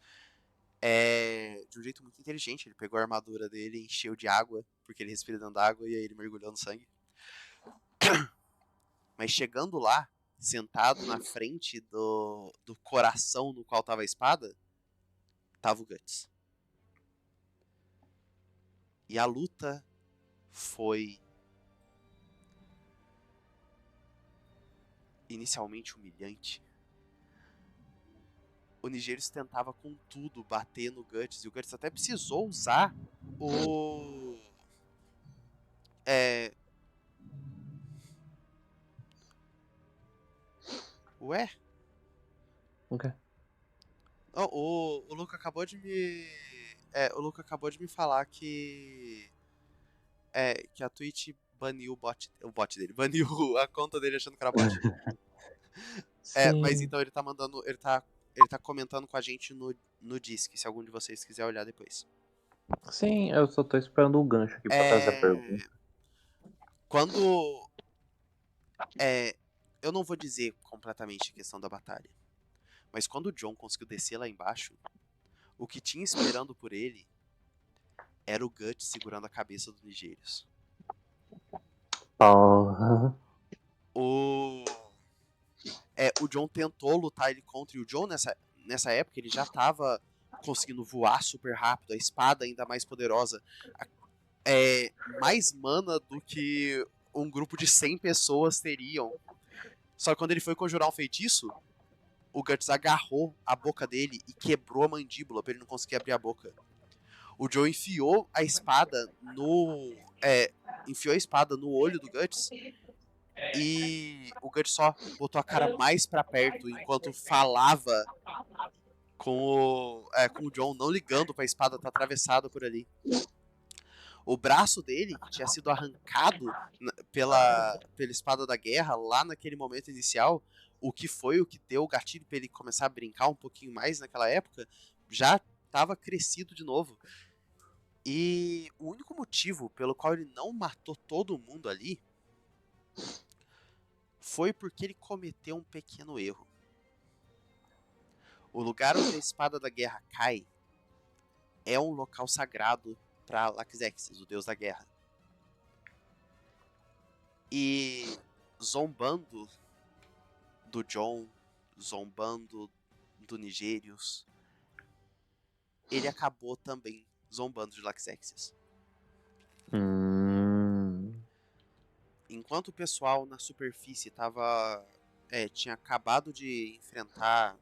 De um jeito muito inteligente, ele pegou a armadura dele, encheu de água, porque ele respira dentro d'água, e aí ele mergulhou no sangue. Mas chegando lá, sentado na frente do coração no qual tava a espada, tava o Guts. E a luta foi inicialmente humilhante. O Nigerius tentava com tudo bater no Guts, e o Guts até precisou usar o... Ué? O quê? Oh, o Luca acabou de me... o Luca acabou de me falar que... que a Twitch baniu o bot dele. Baniu a conta dele achando que era bot. Mas Sim. então ele tá mandando... Ele tá comentando com a gente no Disc, se algum de vocês quiser olhar depois. Sim, eu só tô esperando o gancho aqui pra fazer a pergunta. Quando... eu não vou dizer completamente a questão da batalha. Mas quando o John conseguiu descer lá embaixo, o que tinha esperando por ele era o Guts segurando a cabeça do Nigerius. Porra. O John tentou lutar ele contra, e o John nessa época ele já tava conseguindo voar super rápido, a espada ainda mais poderosa, mais mana do que um grupo de 100 pessoas teriam. Só que quando ele foi conjurar um feitiço, o Guts agarrou a boca dele e quebrou a mandíbula pra ele não conseguir abrir a boca. O Joe enfiou a espada no olho do Guts, e o Guts só botou a cara mais pra perto enquanto falava com o John, não ligando pra espada estar atravessada por ali. O braço dele, que tinha sido arrancado pela espada da guerra lá naquele momento inicial, o que deu o gatilho pra ele começar a brincar um pouquinho mais naquela época, já estava crescido de novo. E o único motivo pelo qual ele não matou todo mundo ali foi porque ele cometeu um pequeno erro. O lugar onde a espada da guerra cai é um local sagrado para Laxexis, o deus da guerra. E zombando do John, zombando do Nigerius, ele acabou também zombando de Laxexis. Enquanto o pessoal na superfície tinha acabado de enfrentar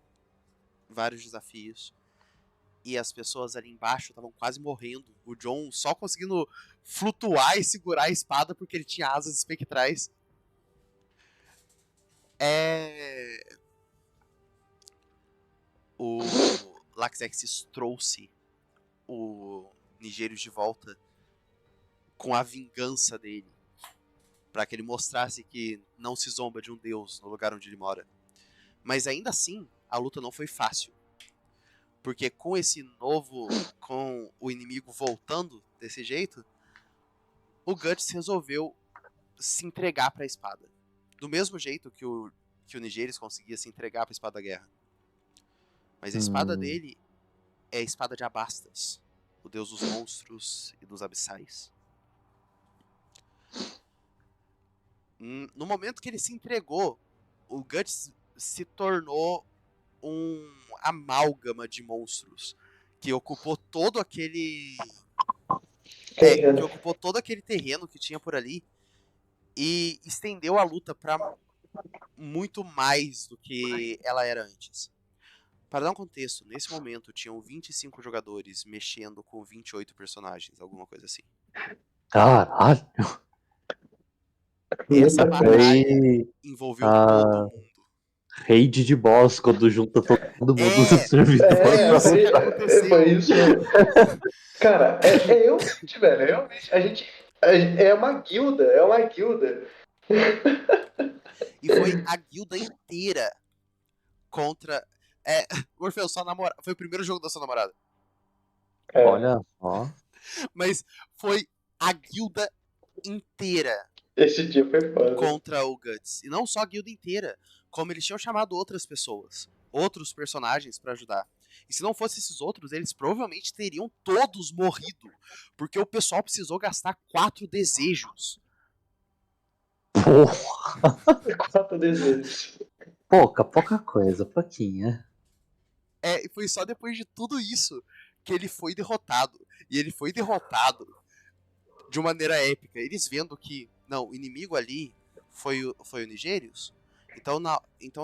vários desafios, e as pessoas ali embaixo estavam quase morrendo, o John só conseguindo flutuar e segurar a espada porque ele tinha asas espectrais. O Laxexis trouxe o Nigerius de volta com a vingança dele, para que ele mostrasse que não se zomba de um deus no lugar onde ele mora. Mas ainda assim, a luta não foi fácil. Porque com o inimigo voltando desse jeito, o Guts resolveu se entregar para a espada. Do mesmo jeito que o Nigerius conseguia se entregar para a espada da guerra. Mas a espada dele é a espada de Abastas, o deus dos monstros e dos abissais. No momento que ele se entregou, o Guts se tornou um amálgama de monstros que ocupou todo aquele que Terreno. ocupou todo aquele terreno que tinha por ali e estendeu a luta pra muito mais do que ela era antes. Para dar um contexto, nesse momento tinham 25 jogadores mexendo com 28 personagens, alguma coisa assim. Caralho. Essa Muita coisa. batalha Foi envolveu todo a mundo. raid de boss quando junta todo mundo no É, servidor foi pra isso que lutar. Foi aconteceu. isso mesmo. Cara, realmente, velho, realmente. É uma guilda, é uma guilda. E foi a guilda inteira contra. Morfeu, sua namorada. Foi o primeiro jogo da sua namorada. É, Olha só. Mas foi a guilda inteira esse dia foi foda. contra o Guts. E não só a guilda inteira, como eles tinham chamado outras pessoas, outros personagens pra ajudar. E se não fosse esses outros, eles provavelmente teriam todos morrido, porque o pessoal precisou gastar 4 desejos. Porra. 4 desejos. Pouca coisa, pouquinha. E foi só depois de tudo isso que ele foi derrotado. E ele foi derrotado de uma maneira épica. Eles vendo que, não, o inimigo ali foi o Nigérius. Então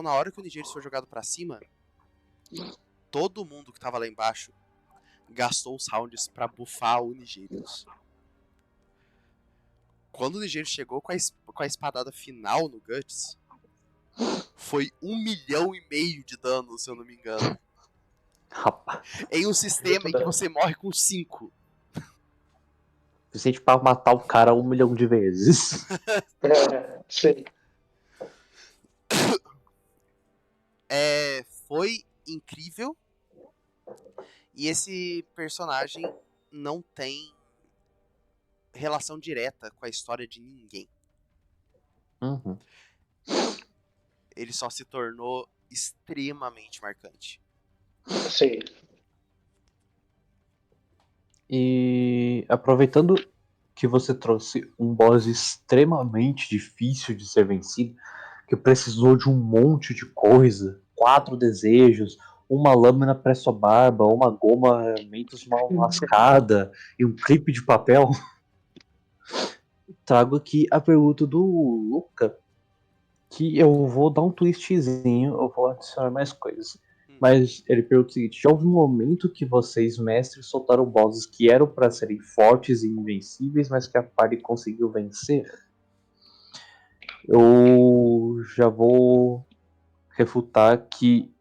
na hora que o Nigérius foi jogado pra cima, todo mundo que tava lá embaixo gastou os rounds pra buffar o Nigérius. Quando o Nigérius chegou com a espadada final no Guts, foi 1,5 milhão de dano, se eu não me engano. Rapaz, Em um sistema em que você morre com 5. suficiente pra matar o cara 1 milhão de vezes. Sim. Foi incrível. E esse personagem não tem relação direta com a história de ninguém. Uhum. Ele só se tornou extremamente marcante. Sim. E aproveitando que você trouxe um boss extremamente difícil de ser vencido, que precisou de um monte de coisa, 4 desejos, uma lâmina pressa-barba, uma goma mentos mal lascada e um clipe de papel, trago aqui a pergunta do Luca, que eu vou dar um twistzinho, eu vou adicionar mais coisas. Mas ele pergunta o seguinte: já houve um momento que vocês, mestres, soltaram bosses que eram para serem fortes e invencíveis, mas que a party conseguiu vencer? Eu já vou refutar que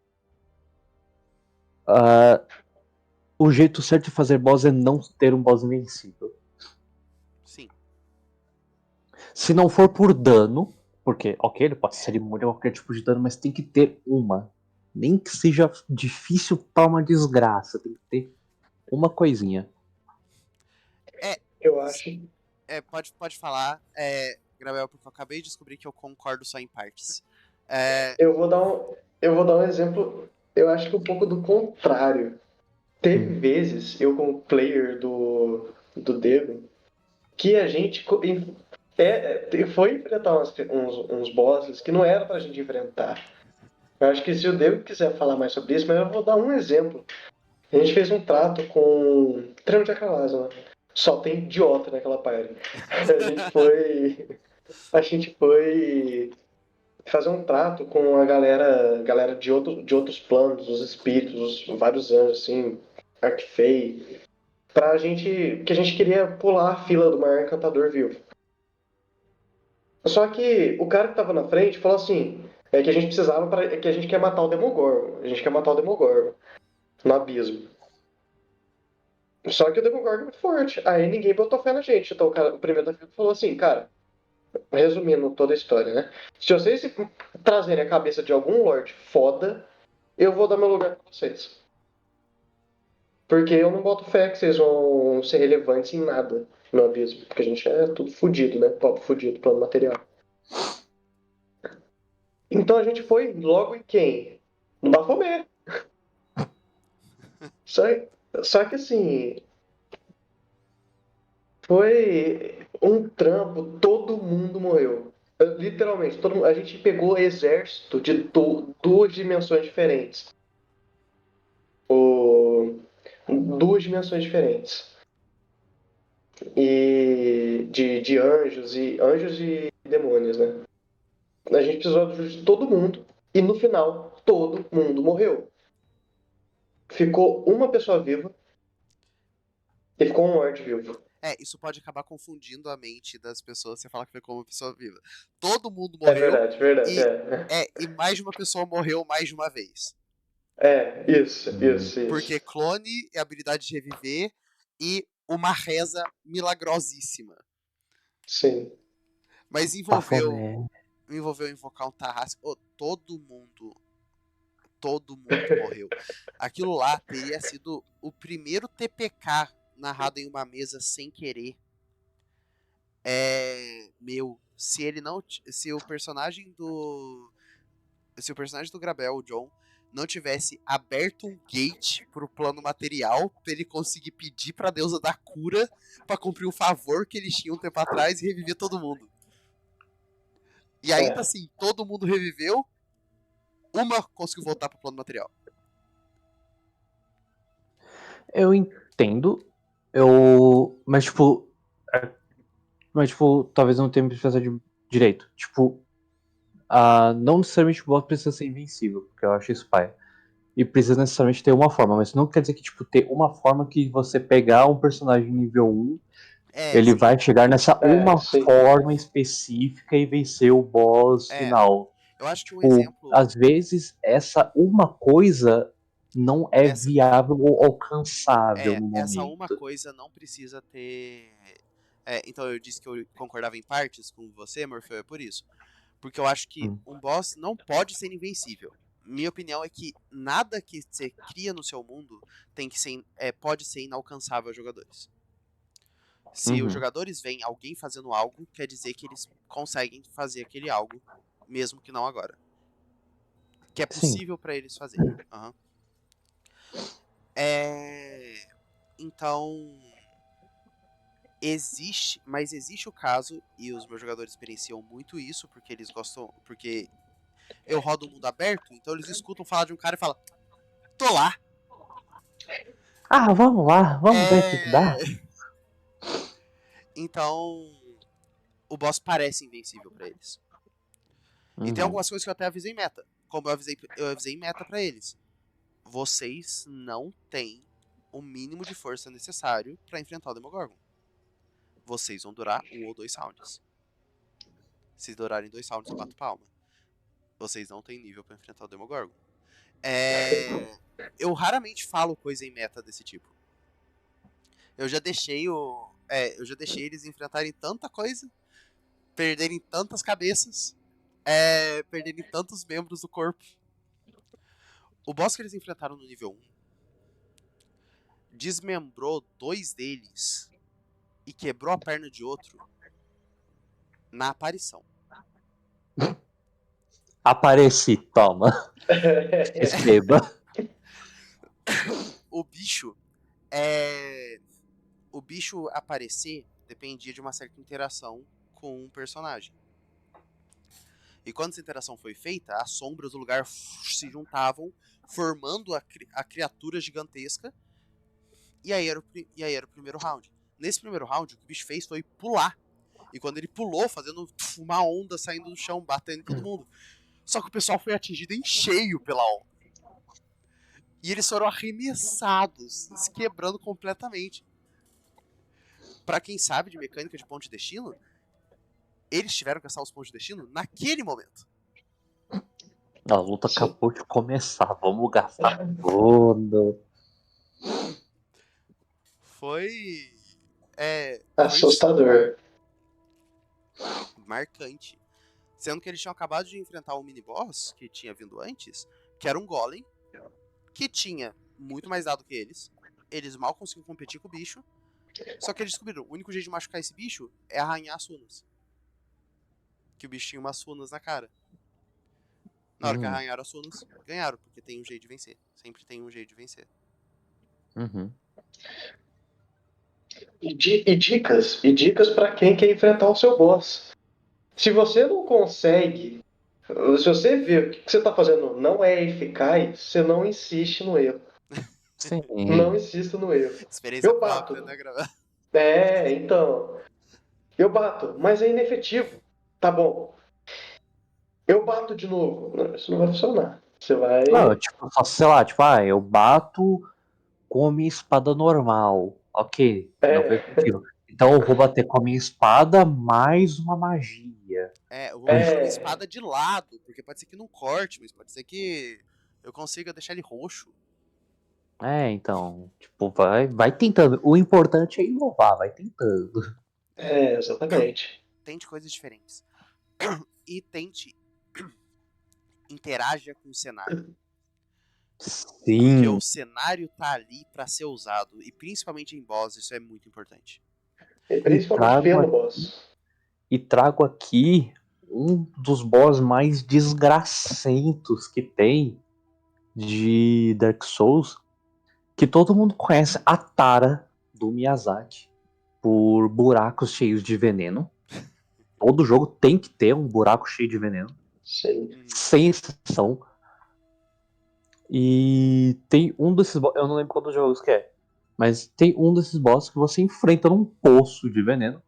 o jeito certo de fazer boss é não ter um boss invencível. Sim. Se não for por dano, porque, ok, ele pode ser imune a qualquer tipo de dano, mas tem que ter uma. Nem que seja difícil pra uma desgraça, tem que ter uma coisinha. Eu acho. Pode falar, Gabriel, porque eu acabei de descobrir que eu concordo só em partes. Eu vou dar um exemplo, eu acho que um pouco do contrário. Teve vezes, eu como player do Dego, que a gente foi enfrentar uns bosses que não era pra gente enfrentar. Eu acho que se o Dego quiser falar mais sobre isso, mas eu vou dar um exemplo. A gente fez um trato com Trama de Acalas, né? Só tem idiota naquela parte. A gente foi fazer um trato com a galera de outros planos, os espíritos, os vários anjos, assim, Arcfei, que a gente queria pular a fila do maior encantador vivo. Só que o cara que tava na frente falou assim, que a gente precisava que a gente quer matar o Demogorgon, a gente quer matar o Demogorgon no abismo. Só que o Demogorgon é muito forte. Aí ninguém botou fé na gente. Então o primeiro da fila falou assim, cara, resumindo toda a história, né? Se vocês trazerem a cabeça de algum Lorde foda, eu vou dar meu lugar pra vocês. Porque eu não boto fé que vocês vão ser relevantes em nada no abismo. Porque a gente é tudo fudido, né? Pobre fudido, plano material. Então a gente foi logo em quem? No Baphomet. Só, só que assim, foi um trampo, todo mundo morreu. Literalmente, a gente pegou exército de duas dimensões diferentes. O, duas dimensões diferentes. E de anjos e demônios, né? A gente precisou de todo mundo. E no final, todo mundo morreu. Ficou uma pessoa viva e ficou um Lorde vivo. Isso pode acabar confundindo a mente das pessoas. Você fala que foi como uma pessoa viva. Todo mundo É morreu verdade, verdade. e, e mais de uma pessoa morreu mais de uma vez. Isso. Porque clone é a habilidade de reviver e uma reza milagrosíssima. Sim. Mas Bafomé. envolveu invocar um Tarrasque. Todo mundo morreu. Aquilo lá teria sido o primeiro TPK narrado em uma mesa sem querer. Se ele não, se o personagem do Grabel, o John, não tivesse aberto um gate pro plano material pra ele conseguir pedir pra deusa da cura pra cumprir o favor que eles tinham um tempo atrás e reviver todo mundo. E ainda assim, todo mundo reviveu, uma conseguiu voltar pro plano material. Eu entendo. Mas, tipo, talvez não tenha pensado direito. Tipo, não necessariamente o boss precisa ser invencível, porque eu acho isso paia. E precisa necessariamente ter uma forma, mas não quer dizer que, tipo, ter uma forma que você pegar um personagem nível 1, ele Sim. vai chegar nessa uma Sim. forma específica e vencer o boss final. Eu acho que um Tipo, exemplo. às vezes, essa uma coisa não é Essa, viável ou alcançável no essa uma momento. coisa não precisa ter. Então eu disse que eu concordava em partes com você, Morfeu, é por isso. Porque eu acho que um boss não pode ser invencível. Minha opinião é que nada que você cria no seu mundo tem que ser, pode ser inalcançável aos jogadores. Se os jogadores veem alguém fazendo algo, quer dizer que eles conseguem fazer aquele algo, mesmo que não agora. Que é Sim. possível pra eles fazerem. Uhum. Então, existe o caso, e os meus jogadores experienciam muito isso, porque eles gostam, porque eu rodo o mundo aberto, então eles escutam falar de um cara e falam, tô lá. Vamos lá, vamos ver o que dá. Então, o boss parece invencível pra eles. E tem algumas coisas que eu até avisei em meta. Como eu avisei em meta pra eles. Vocês não têm o mínimo de força necessário pra enfrentar o Demogorgon. Vocês vão durar 1 ou 2 rounds. Se durarem 2 rounds, eu bato palma. Vocês não têm nível pra enfrentar o Demogorgon. Eu raramente falo coisa em meta desse tipo. Eu já deixei eles enfrentarem tanta coisa, perderem tantas cabeças, perderem tantos membros do corpo. O boss que eles enfrentaram no nível 1 desmembrou 2 deles e quebrou a perna de outro na aparição. Apareci, toma. Receba. O bicho aparecer dependia de uma certa interação com um personagem. E quando essa interação foi feita, as sombras do lugar se juntavam, formando a criatura gigantesca. E aí era o primeiro round. Nesse primeiro round, o que o bicho fez foi pular. E quando ele pulou, fazendo uma onda saindo do chão, batendo em todo mundo. Só que o pessoal foi atingido em cheio pela onda. E eles foram arremessados, se quebrando completamente. Pra quem sabe de mecânica de ponto de destino, eles tiveram que gastar os pontos de destino naquele momento. A luta acabou de começar, vamos gastar tudo. Foi Assustador. marcante. Sendo que eles tinham acabado de enfrentar um mini-boss que tinha vindo antes, que era um golem, que tinha muito mais dado que eles. Eles mal conseguiam competir com o bicho. Só que eles descobriram, o único jeito de machucar esse bicho é arranhar as runas. Que o bicho tinha umas runas na cara. Na hora que arranharam as runas, ganharam, porque tem um jeito de vencer. Sempre tem um jeito de vencer. E dicas para quem quer enfrentar o seu boss. Se você não consegue, se você vê que o que você está fazendo não é eficaz, você não insiste no erro. Sim. Não insista no erro. Experiência Eu própria, bato. né, Grava? Então. Eu bato, mas é inefetivo. Tá bom. Eu bato de novo. Não, isso não vai funcionar. Você Não, vai. tipo, só, sei lá, tipo, eu bato com a minha espada normal. Ok, não foi É, efetivo. Então eu vou bater com a minha espada mais uma magia. Eu vou bater com a minha é, espada de lado, porque pode ser que não corte, mas pode ser que eu consiga deixar ele roxo. Então, tipo, vai tentando. O importante é inovar, vai tentando. exatamente. Tente coisas diferentes. E tente interaja com o cenário. Porque o Sim. cenário tá ali pra ser usado. E principalmente em boss, isso é muito importante. E E principalmente trago, pelo boss. e trago aqui um dos boss mais desgracentos que tem de Dark Souls, que todo mundo conhece, a tara do Miyazaki, por buracos cheios de veneno. Todo jogo tem que ter um buraco cheio de veneno, Sim. Uhum. sem exceção. E tem um desses eu não lembro quantos jogos que é, mas tem um desses bosses que você enfrenta num poço de veneno.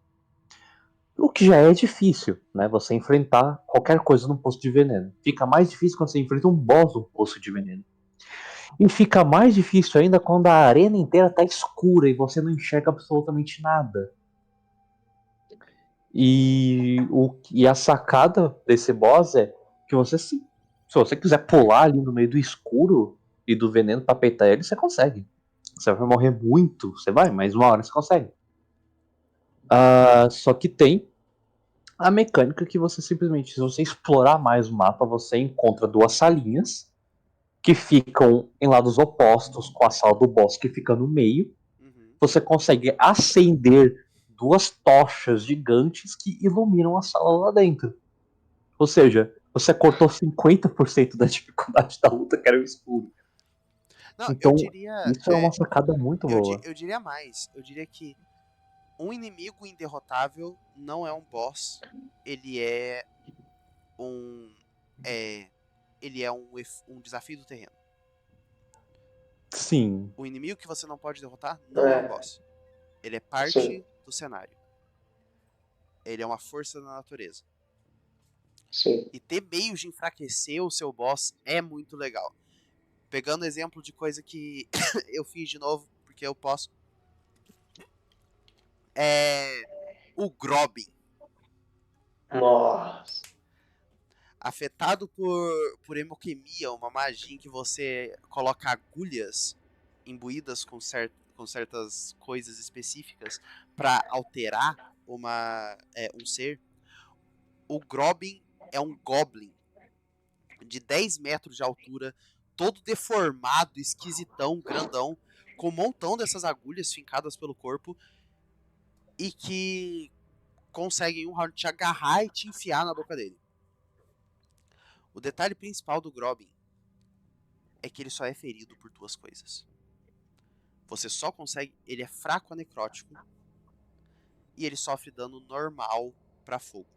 O que já é difícil, né? Você enfrentar qualquer coisa num poço de veneno. Fica mais difícil quando você enfrenta um boss num poço de veneno. E fica mais difícil ainda quando a arena inteira tá escura e você não enxerga absolutamente nada. E a sacada desse boss é que você, se você quiser pular ali no meio do escuro e do veneno pra peitar ele, você consegue. Você vai morrer muito, você vai, mas uma hora você consegue. Só que tem a mecânica que você simplesmente, se você explorar mais o mapa, você encontra duas salinhas que ficam em lados opostos com a sala do boss que fica no meio. Uhum. Você consegue acender duas tochas gigantes que iluminam a sala lá dentro. Ou seja, você cortou 50% da dificuldade da luta, que era o escuro. Não, eu Então, diria. isso é uma sacada muito boa. Eu diria mais. Eu diria que um inimigo inderrotável não é um boss. Ele é um. É, ele é um desafio do terreno. Sim. O inimigo que você não pode derrotar não é um É, boss. Ele é sim, parte do cenário. Ele é uma força da natureza. sim. E ter meios de enfraquecer o seu boss é muito legal. Pegando exemplo de coisa que eu fiz de novo, porque eu posso. É. O Grobbin. Nossa. Afetado por hemoquimia, uma magia em que você coloca agulhas imbuídas com certas coisas específicas para alterar um ser. O Grobbin é um Goblin de 10 metros de altura, todo deformado, esquisitão, grandão, com um montão dessas agulhas fincadas pelo corpo e que conseguem um round te agarrar e te enfiar na boca dele. O detalhe principal do Grobbin é que ele só é ferido por duas coisas. Você só consegue. Ele é fraco a necrótico e ele sofre dano normal para fogo.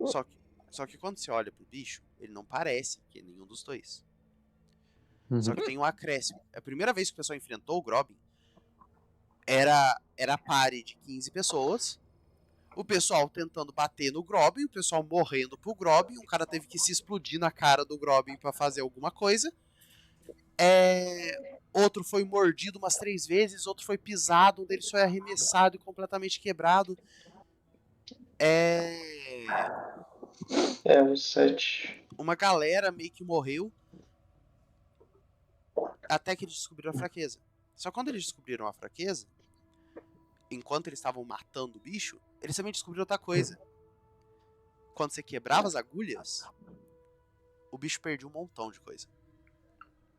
Só que, só que quando você olha pro bicho, ele não parece que é nenhum dos dois. Só Uhum. que tem um acréscimo. A primeira vez que o pessoal enfrentou o Grobbin era a pare de 15 pessoas. O pessoal tentando bater no Grobbin, o pessoal morrendo pro Grobbin. Um cara teve que se explodir na cara do Grobbin para fazer alguma coisa. Outro foi mordido umas 3 vezes, outro foi pisado, um deles foi arremessado e completamente quebrado. É... É um 7. Uma galera meio que morreu até que eles descobriram a fraqueza. Só que quando eles descobriram a fraqueza, enquanto eles estavam matando o bicho, eles também descobriram outra coisa. Quando você quebrava as agulhas, o bicho perdia um montão de coisa.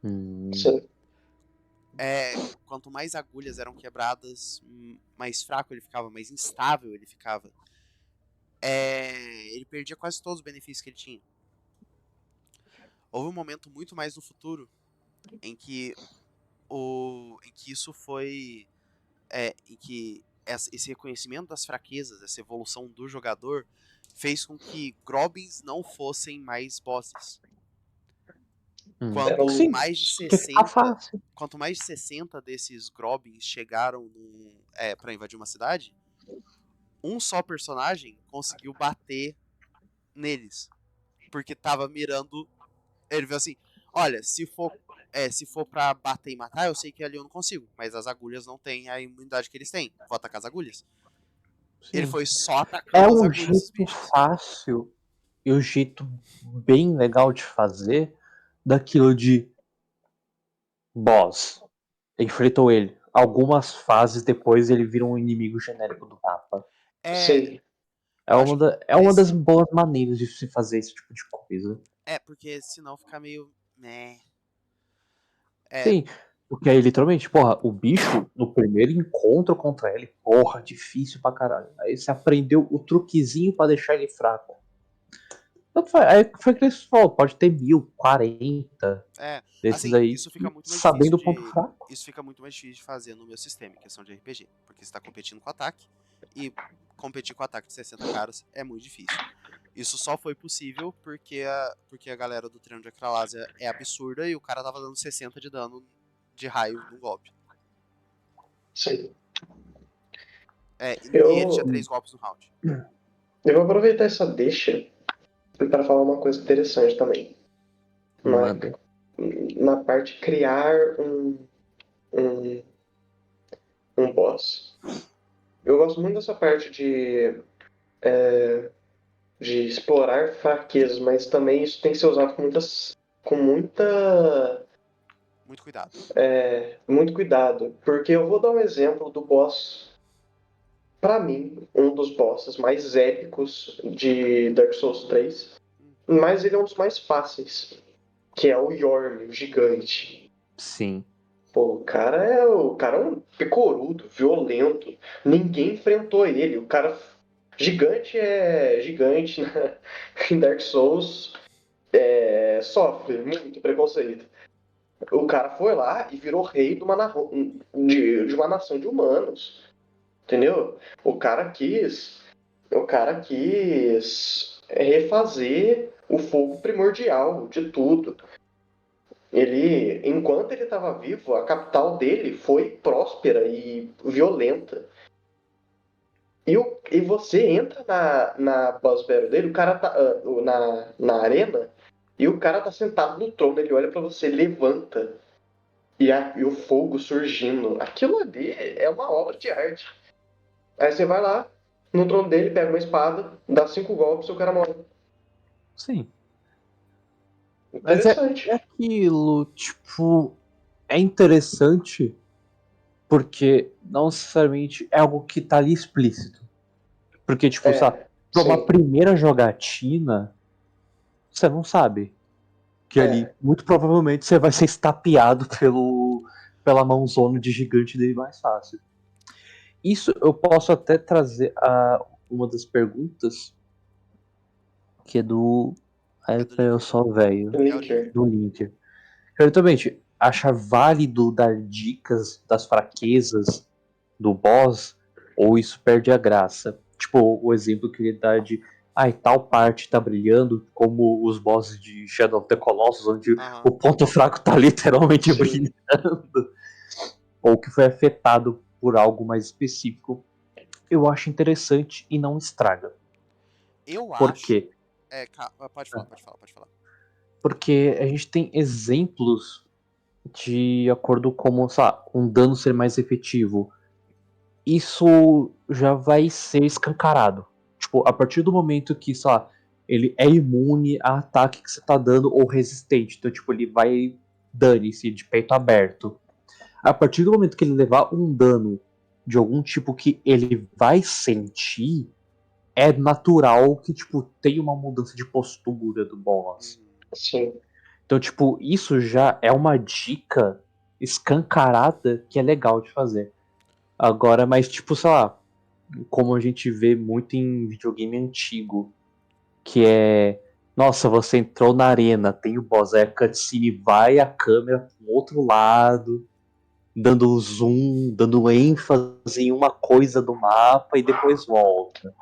Sim. Quanto mais agulhas eram quebradas, mais fraco ele ficava, mais instável ele ficava. Ele perdia quase todos os benefícios que ele tinha. Houve um momento muito mais no futuro em que isso foi em que esse reconhecimento das fraquezas, essa evolução do jogador, fez com que Goblins não fossem mais bosses. Era Quando um- mais de Porque fica 60, fácil. quanto mais de 60 desses Goblins chegaram pra invadir uma cidade, um só personagem conseguiu bater neles. Porque tava mirando. Ele viu assim: olha, se for pra bater e matar, eu sei que ali eu não consigo. Mas as agulhas não têm a imunidade que eles têm. Vou atacar as agulhas. Ele Sim. foi só É atacando as um agulhas dos jeito bichos. fácil e um jeito bem legal de fazer daquilo de boss. Enfrentou ele. Algumas fases depois ele vira um inimigo genérico do mapa. É, Sim. É eu uma, acho que é uma das boas maneiras de se fazer esse tipo de coisa. porque senão fica meio. Né. É, Sim, porque aí literalmente, porra, o bicho no primeiro encontro contra ele, porra, difícil pra caralho. Aí você aprendeu o truquezinho pra deixar ele fraco. Tanto faz, aí foi que eles falou, pode ter 1040 desses assim, aí, isso fica muito mais difícil sabendo o ponto de. fraco. Isso fica muito mais difícil de fazer no meu sistema, em questão de RPG. Porque você tá competindo com ataque. E competir com ataque de 60 caras é muito difícil. Isso só foi possível porque a galera do treino de Acralásia é absurda e o cara tava dando 60 de dano de raio no golpe. Sim. E ele tinha Eu, 3 golpes no round. eu vou aproveitar essa deixa para falar uma coisa interessante também. Na, Manda. na parte de criar um, um boss. Eu gosto muito dessa parte de explorar fraquezas, mas também isso tem que ser usado com Muito cuidado. muito cuidado. Porque eu vou dar um exemplo do boss, para mim, um dos bosses mais épicos de Dark Souls 3, mas ele é um dos mais fáceis, que é o Yorm, o gigante. Sim. Pô, o cara é um pecorudo, violento. Ninguém enfrentou ele. O cara gigante é gigante, né? Em Dark Souls sofre muito preconceito. O cara foi lá e virou rei de uma nação de humanos, entendeu? O cara quis refazer o fogo primordial de tudo. Enquanto ele estava vivo, a capital dele foi próspera e violenta. E você entra na boss battle dele, o cara tá na arena, e o cara tá sentado no trono, ele olha pra você, levanta, e o fogo surgindo. Aquilo ali é uma obra de arte. Aí você vai lá, no trono dele, pega uma espada, dá 5 golpes e o cara morre. Sim. Mas é Interessante. aquilo, tipo, é interessante porque não necessariamente é algo que tá ali explícito. Porque, tipo, sabe, pra uma Sim. primeira jogatina, você não sabe que ali, É, muito provavelmente, você vai ser estapeado pela mãozona de gigante dele mais fácil. Isso eu posso até trazer a uma das perguntas, que é do. É Aí, do eu Linker. sou velho. É o Linker. Linker. Do Linker. Certamente, acha válido dar dicas das fraquezas do boss, ou isso perde a graça? Tipo, o exemplo que ele dá de tal parte tá brilhando, como os bosses de Shadow of the Colossus, onde Aham. o ponto fraco tá literalmente Sim. brilhando, ou que foi afetado por algo mais específico. Eu acho interessante e não estraga. Eu Por acho. quê? Pode falar, pode falar, pode falar. Porque a gente tem exemplos de acordo com, sei lá, um dano ser mais efetivo. Isso já vai ser escancarado. Tipo, a partir do momento que, sei lá, ele é imune a ataque que você tá dando ou resistente. Então, tipo, ele vai dane-se de peito aberto. A partir do momento que ele levar um dano de algum tipo que ele vai sentir, é natural que, tipo, tenha uma mudança de postura do boss. Uhum. Sim. Então, tipo, isso já é uma dica escancarada que é legal de fazer. Agora, mas tipo, sei lá, como a gente vê muito em videogame antigo, que é, nossa, você entrou na arena, tem o boss, aí a cutscene vai a câmera pro outro lado, dando zoom, dando ênfase em uma coisa do mapa e depois volta.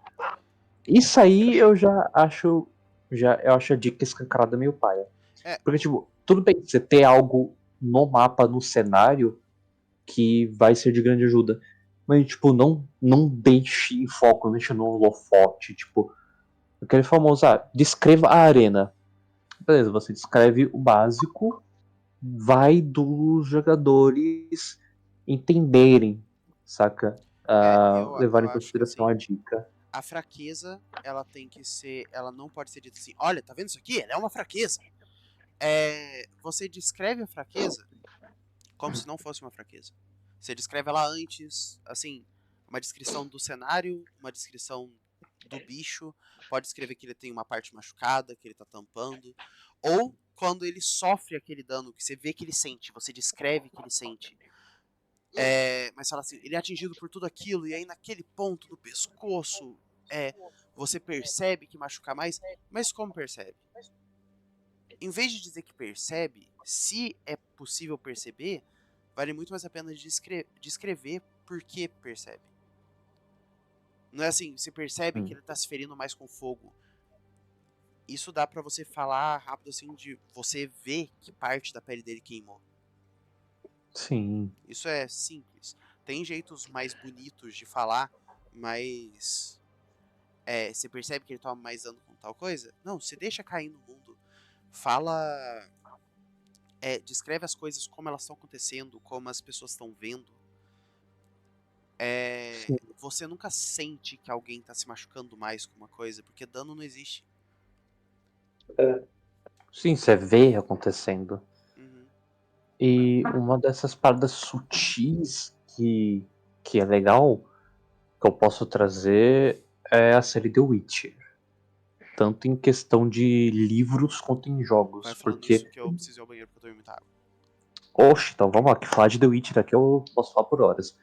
Isso aí eu já acho. Eu acho a dica escancarada meio paia. É, Porque, tipo, tudo bem você ter algo no mapa, no cenário, que vai ser de grande ajuda. Mas, tipo, não deixe em foco, não deixe no holofote. Tipo, aquele famoso, descreva a arena. Beleza, você descreve o básico, vai dos jogadores entenderem, saca? eu Levar em acho que consideração assim, a dica. a fraqueza, ela tem que ser, ela não pode ser dita assim, olha, tá vendo isso aqui? Ela é uma fraqueza. Você descreve a fraqueza como se não fosse uma fraqueza. Você descreve ela antes, assim, uma descrição do cenário, uma descrição do bicho, pode escrever que ele tem uma parte machucada, que ele tá tampando, ou quando ele sofre aquele dano, que você vê que ele sente, você descreve que ele sente. Mas fala assim, ele é atingido por tudo aquilo, e aí naquele ponto do pescoço, você percebe que machuca mais, mas como percebe? Em vez de dizer que percebe, se é possível perceber, vale muito mais a pena descrever por que percebe. Não é assim, você percebe que ele tá se ferindo mais com fogo. Isso dá pra você falar rápido assim de você ver que parte da pele dele queimou. Sim. Isso é simples. Tem jeitos mais bonitos de falar, mas você percebe que ele toma mais dano com tal coisa? Não, você deixa cair no mundo. Fala. Descreve as coisas como elas estão acontecendo, como as pessoas estão vendo. Sim. Você nunca sente que alguém tá se machucando mais com uma coisa, porque dano não existe. Sim, você vê acontecendo. Uhum. E uma dessas paradas sutis que é legal, que eu posso trazer, é a série The Witcher. Tanto em questão de livros quanto em Vai jogos. falando Porque, isso que eu preciso ir ao banheiro porque eu tô muita água. oxe, então vamos lá, que falar de The Witcher aqui eu posso falar por horas.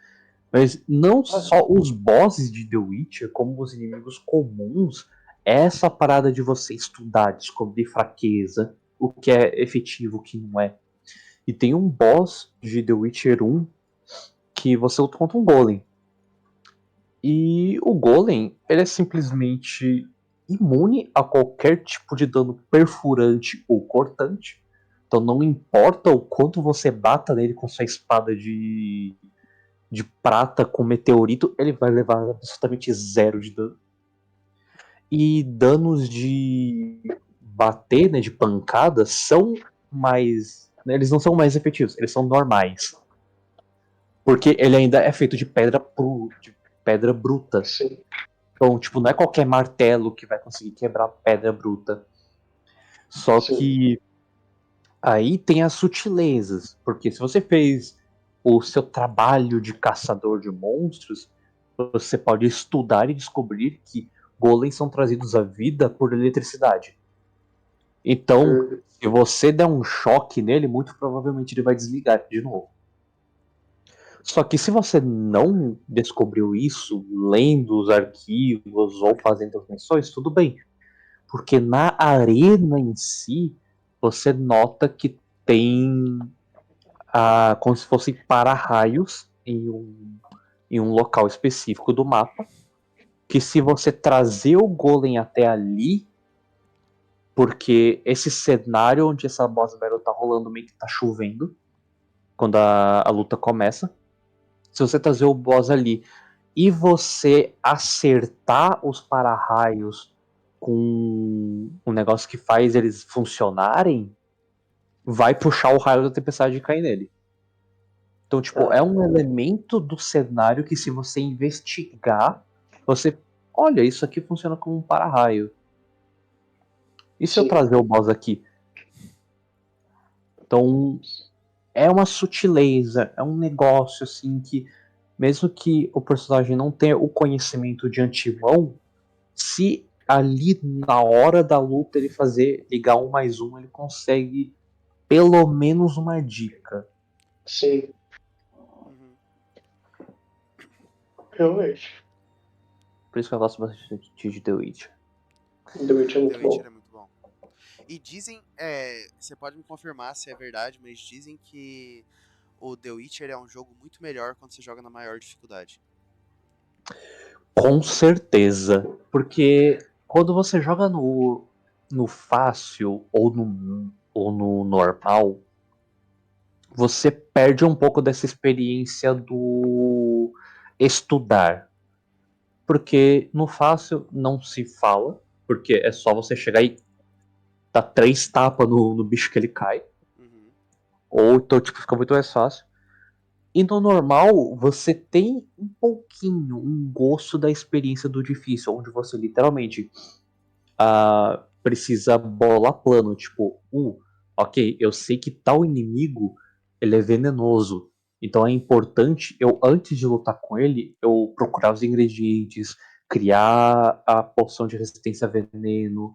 Mas não só os bosses de The Witcher, como os inimigos comuns, essa parada de você estudar, descobrir fraqueza, o que é efetivo, o que não é. E tem um boss de The Witcher 1 que você luta contra um golem. E o golem, ele é simplesmente imune a qualquer tipo de dano perfurante ou cortante. Então não importa o quanto você bata nele com sua espada de prata com meteorito, ele vai levar absolutamente zero de dano. E danos de bater, né, de pancada, são mais. Né, eles não são mais efetivos, eles são normais. Porque ele ainda é feito de pedra bruta. Sim. Então, tipo, não é qualquer martelo que vai conseguir quebrar pedra bruta. Só Sim. que aí tem as sutilezas. Porque se você fez o seu trabalho de caçador de monstros, você pode estudar e descobrir que golems são trazidos à vida por eletricidade. Então, se você der um choque nele, muito provavelmente ele vai desligar de novo. Só que se você não descobriu isso lendo os arquivos ou fazendo as missões, tudo bem. Porque na arena em si, você nota que tem como se fossem para-raios em um local específico do mapa. Que se você trazer o golem até ali, porque esse cenário onde essa boss battle tá rolando meio que tá chovendo, quando a luta começa. Se você trazer o boss ali e você acertar os para-raios com um negócio que faz eles funcionarem, vai puxar o raio da tempestade e cair nele. Então, tipo, é um elemento do cenário que se você investigar, você. Olha, isso aqui funciona como um para-raio. E se eu Sim. trazer o boss aqui? Então, é uma sutileza, é um negócio assim que, mesmo que o personagem não tenha o conhecimento de antemão, se ali na hora da luta ele fazer ligar 1+1, ele consegue pelo menos uma dica. Sim. Uhum. Realmente. Por isso que eu gosto bastante de The Witcher. The Witch é The muito Witcher bom. é muito bom. E dizem, você pode me confirmar se é verdade, mas dizem que o The Witcher é um jogo muito melhor quando você joga na maior dificuldade. Com certeza. Porque quando você joga no fácil ou no normal, você perde um pouco dessa experiência do estudar. Porque no fácil não se fala, porque é só você chegar e dar 3 tapas no bicho que ele cai. Uhum. Ou então, tipo, fica muito mais fácil. E no normal, você tem um pouquinho, um gosto da experiência do difícil, onde você literalmente precisa bolar plano. Tipo, ok, eu sei que tal inimigo ele é venenoso. Então é importante eu, antes de lutar com ele, eu procurar os ingredientes, criar a poção de resistência a veneno.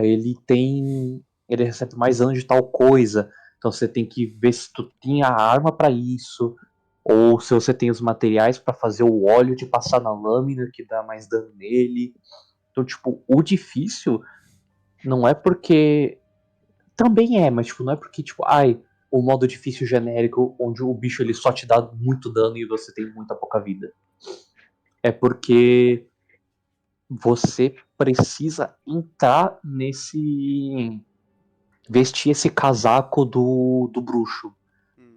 Ele tem. Ele recebe mais dano de tal coisa. Então você tem que ver se tu tem a arma para isso. Ou se você tem os materiais para fazer o óleo de passar na lâmina que dá mais dano nele. Então, tipo, o difícil não é porque. Também é, mas tipo, não é porque, tipo, o modo difícil genérico, onde o bicho ele só te dá muito dano e você tem muita pouca vida. É porque você precisa entrar nesse. Vestir esse casaco do bruxo.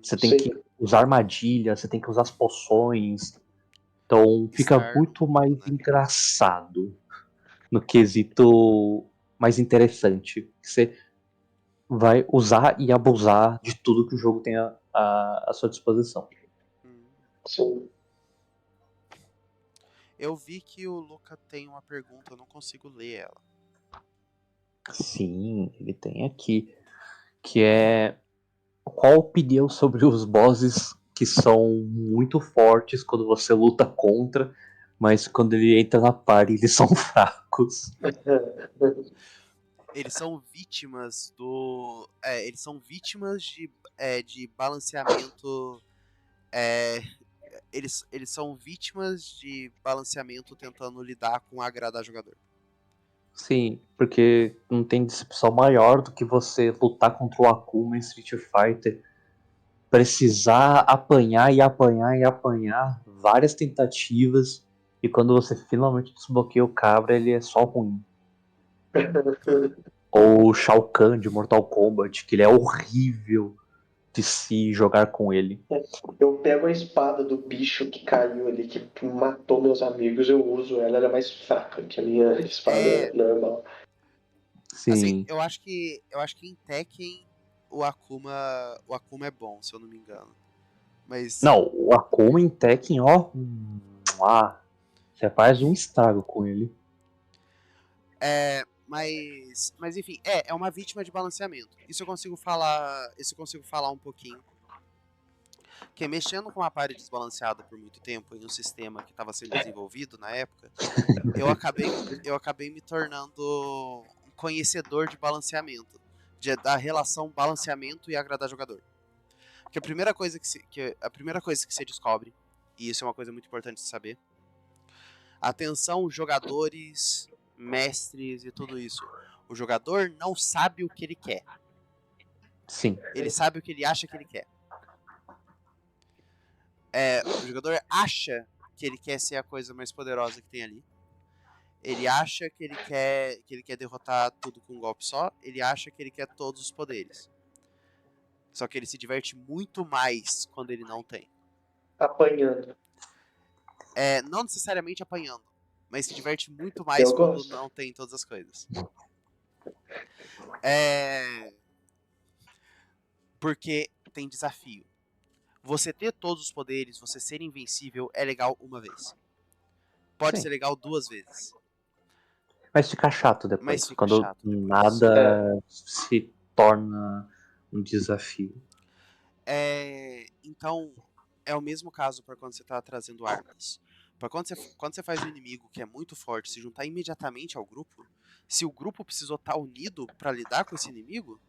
Você tem Sim. que usar armadilha, você tem que usar as poções. Então fica Estar no muito mundo, mais né? engraçado no quesito mais interessante. Você vai usar e abusar de tudo que o jogo tem à sua disposição. Hum. Sim. Eu vi que o Luca tem uma pergunta, eu não consigo ler ela. Sim, ele tem aqui. Que é qual a opinião sobre os bosses que são muito fortes quando você luta contra, mas quando ele entra na party eles são fracos. Eles são vítimas do. Eles são vítimas de balanceamento. é, eles são vítimas de balanceamento tentando lidar com agradar jogador. Sim, porque não tem decepção maior do que você lutar contra o Akuma em Street Fighter, precisar apanhar e apanhar e apanhar várias tentativas, e quando você finalmente desbloqueia o cabra, ele é só ruim. Ou o Shao Kahn de Mortal Kombat, que ele é horrível de se jogar com ele. Eu pego a espada do bicho que caiu ali, que matou meus amigos, eu uso ela, ela é mais fraca que a minha espada É, normal. assim, Sim. eu acho que em Tekken o Akuma é bom, se eu não me engano. Mas Não, o Akuma em Tekken, ó. Você faz um estrago com ele. mas enfim, é uma vítima de balanceamento. Isso eu consigo falar um pouquinho. Porque mexendo com uma party desbalanceada por muito tempo em um sistema que estava sendo desenvolvido na época, eu acabei me tornando um conhecedor de balanceamento, da relação balanceamento e agradar jogador. Porque a primeira coisa que você descobre, e isso é uma coisa muito importante de saber, atenção jogadores, mestres e tudo isso. O jogador não sabe o que ele quer. Sim. Ele sabe o que ele acha que ele quer. O jogador acha que ele quer ser a coisa mais poderosa que tem ali. Ele acha que ele quer derrotar tudo com um golpe só. Ele acha que ele quer todos os poderes. Só que ele se diverte muito mais quando ele não tem. Apanhando. Não necessariamente apanhando, mas se diverte muito mais Eu quando gosto. não tem todas as coisas. É, Porque tem desafio. Você ter todos os poderes, você ser invencível, é legal uma vez. Pode Sim. ser legal 2 vezes, Mas fica chato mas depois, fica quando chato depois. nada se torna um desafio. Então, é o mesmo caso para quando você está trazendo armas. Para quando você faz um inimigo que é muito forte, se juntar imediatamente ao grupo, se o grupo precisou estar unido para lidar com esse inimigo,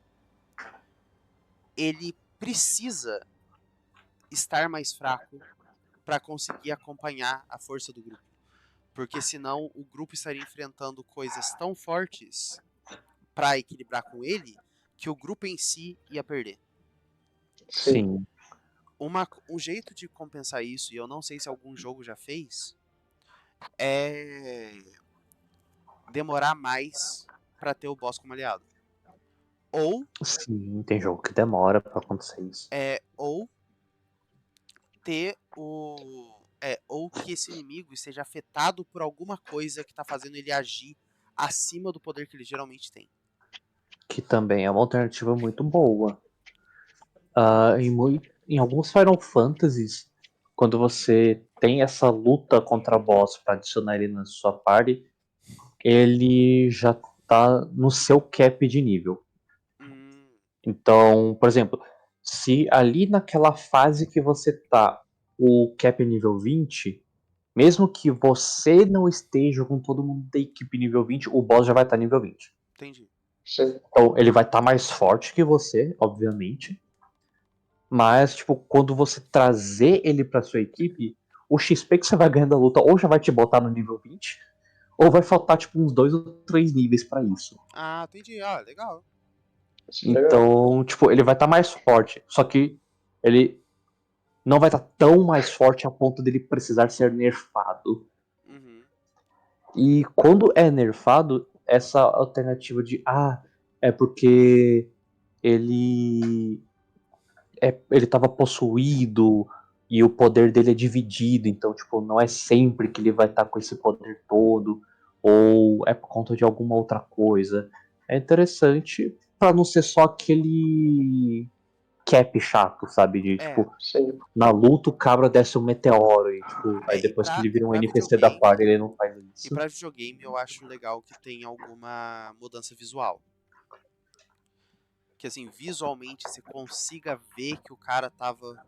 ele precisa estar mais fraco para conseguir acompanhar a força do grupo. Porque senão o grupo estaria enfrentando coisas tão fortes para equilibrar com ele que o grupo em si ia perder. Sim. Sim. Um jeito de compensar isso, e eu não sei se algum jogo já fez, é demorar mais pra ter o boss como aliado. Ou, Sim, tem jogo que demora pra acontecer isso. ou ter ou que esse inimigo esteja afetado por alguma coisa que tá fazendo ele agir acima do poder que ele geralmente tem. Que também é uma alternativa muito boa. Em alguns Final Fantasies, quando você tem essa luta contra boss pra adicionar ele na sua party, ele já tá no seu cap de nível. Hum, Então, por exemplo, se ali naquela fase que você tá, o cap é nível 20, mesmo que você não esteja com todo mundo da equipe nível 20, o boss já vai estar nível 20. entendi. Sim. Então, ele vai estar mais forte que você, obviamente. Mas, tipo, quando você trazer ele pra sua equipe, o XP que você vai ganhando da luta ou já vai te botar no nível 20, ou vai faltar, tipo, uns 2 ou 3 níveis pra isso. Ah, entendi. Ah, legal. Isso é legal. Então, tipo, ele vai estar mais forte. Só que ele não vai estar tão mais forte a ponto dele precisar ser nerfado. Uhum. E quando é nerfado, essa alternativa de é porque ele ele estava possuído e o poder dele é dividido, então tipo, não é sempre que ele vai estar com esse poder todo, ou é por conta de alguma outra coisa. É interessante para não ser só aquele cap chato, sabe? De É, tipo, Sim. na luta o cabra desce um meteoro e tipo, aí e depois que pra, ele e vira um pra NPC da videogame, party ele não faz e isso. pra videogame eu acho legal que tem alguma mudança visual. Que assim, visualmente você consiga ver que o cara tava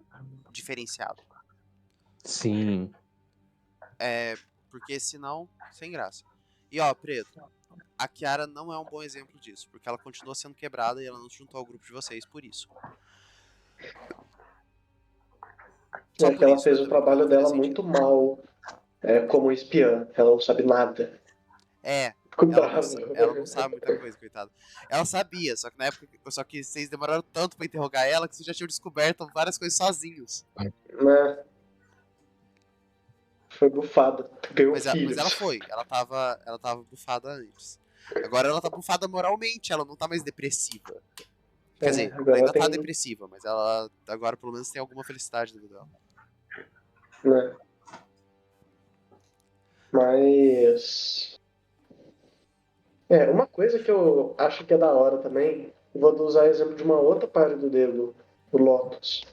diferenciado. Sim. Porque senão, sem graça. E ó, Preto, a Kiara não é um bom exemplo disso, porque ela continua sendo quebrada e ela não se juntou ao grupo de vocês por isso. Só É que por ela isso, né? fez o Também porque trabalho não faria dela sentido. muito mal como espiã. Ela não sabe nada. É, Fico ela não, bravo. ela não sabe muita coisa, coitada. Ela sabia, só que na época, só que vocês demoraram tanto pra interrogar ela que vocês já tinham descoberto várias coisas sozinhos. Né? Foi bufada. Ganhou Mas ela filhos. foi, ela tava bufada antes. Agora ela tá bufada moralmente, ela não tá mais depressiva. Quer É, dizer, ela agora ela ainda tá tem. depressiva, mas ela agora pelo menos tem alguma felicidade na vida dela. Né? Mas. Uma coisa que eu acho que é da hora também, vou usar exemplo de uma outra parte do dedo, o Lotus.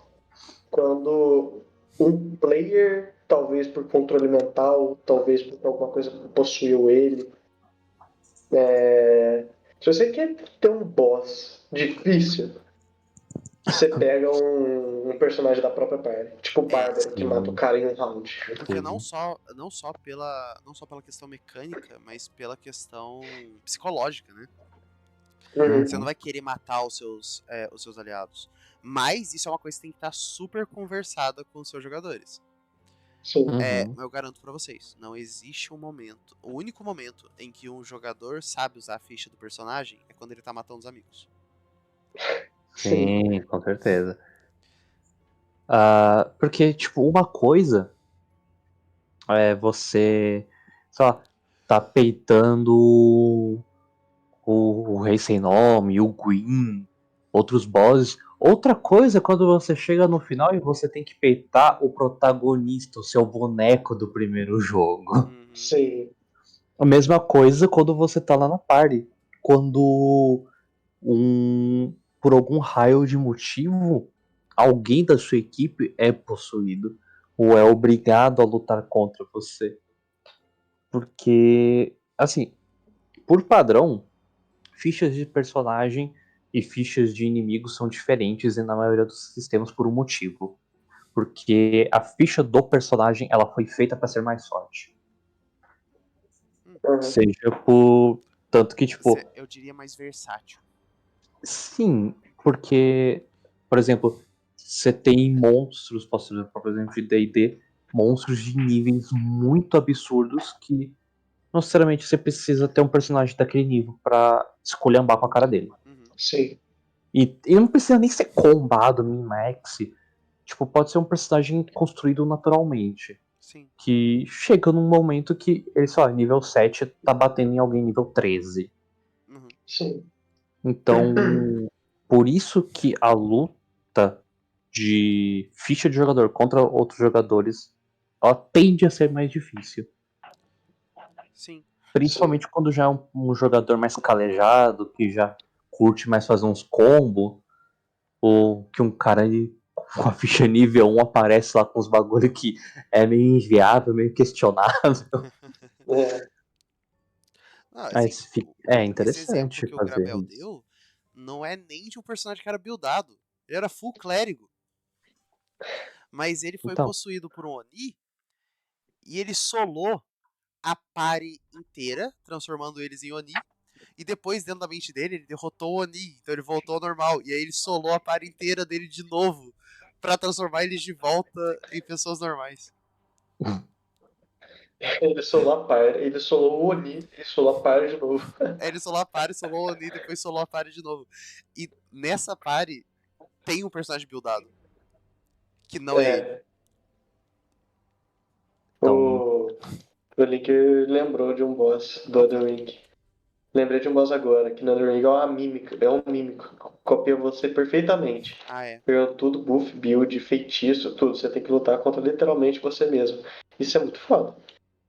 Quando um player, talvez por controle mental, talvez por alguma coisa que possuiu ele, se você quer ter um boss difícil, você pega um personagem da própria party, tipo o É, Bárbaro, que mata o Sim, cara em um round. porque não certeza. só, não só pela questão mecânica, mas pela questão psicológica, né? Você não Uhum. vai querer matar os seus aliados. Mas isso é uma coisa que tem que estar super conversada com os seus jogadores. Sim, Uhum. Eu garanto pra vocês, não existe um momento, o único momento em que um jogador sabe usar a ficha do personagem é quando ele tá matando os amigos. sim. Sim, com certeza. Porque, tipo, uma coisa é você, sei lá, tá peitando o Rei Sem Nome, o Gwyn, outros bosses. Outra coisa é quando você chega no final e você tem que peitar o protagonista, o seu boneco do primeiro jogo. Uhum. Sim. A mesma coisa quando você tá lá na party. Quando por algum raio de motivo, alguém da sua equipe é possuído ou é obrigado a lutar contra você. Porque, assim, por padrão, fichas de personagem e fichas de inimigos são diferentes e na maioria dos sistemas por um motivo. Porque a ficha do personagem ela foi feita para ser mais forte. Uhum. Seja por. Tanto que, tipo, Eu diria mais versátil. sim, porque, por exemplo, você tem monstros, posso dizer, por exemplo, de D&D, monstros de níveis muito absurdos que não necessariamente você precisa ter um personagem daquele nível pra esculhambar com a cara dele. Uhum. Sim. E não precisa nem ser combado, min-max. Tipo, pode ser um personagem construído naturalmente. Sim. Que chega num momento que ele só, nível 7 tá batendo em alguém nível 13. Uhum. Sim. Então, por isso que a luta de ficha de jogador contra outros jogadores, ela tende a ser mais difícil. Sim. Principalmente quando já é um jogador mais calejado, que já curte mais fazer uns combos, ou que um cara com a ficha nível 1 aparece lá com os bagulho que é meio inviável, meio questionável. É. Não, assim, Mas é esse exemplo interessante que o fazer Grabel isso. deu não é nem de um personagem que era buildado. Ele era full clérigo. Mas ele foi Então, possuído por um Oni e ele solou a party inteira, transformando eles em Oni. E depois, dentro da mente dele, ele derrotou o Oni. Então ele voltou ao normal. E aí ele solou a party inteira dele de novo pra transformar eles de volta em pessoas normais. Ele solou a Pyre, ele solou o Oni e solou a Pyre de novo. Aí ele solou a party, solou o Oni, depois solou a party de novo. E nessa party tem um personagem buildado. Que não é ele. É. então, O Link lembrou de um boss do Qual que Elden é? Ring. Lembrei de um boss agora, que no Elden Ring é uma mímica, é um mímico. Copia você perfeitamente. Ah, é. Pegou tudo, buff, build, feitiço, tudo. Você tem que lutar contra literalmente você mesmo. Isso é muito foda.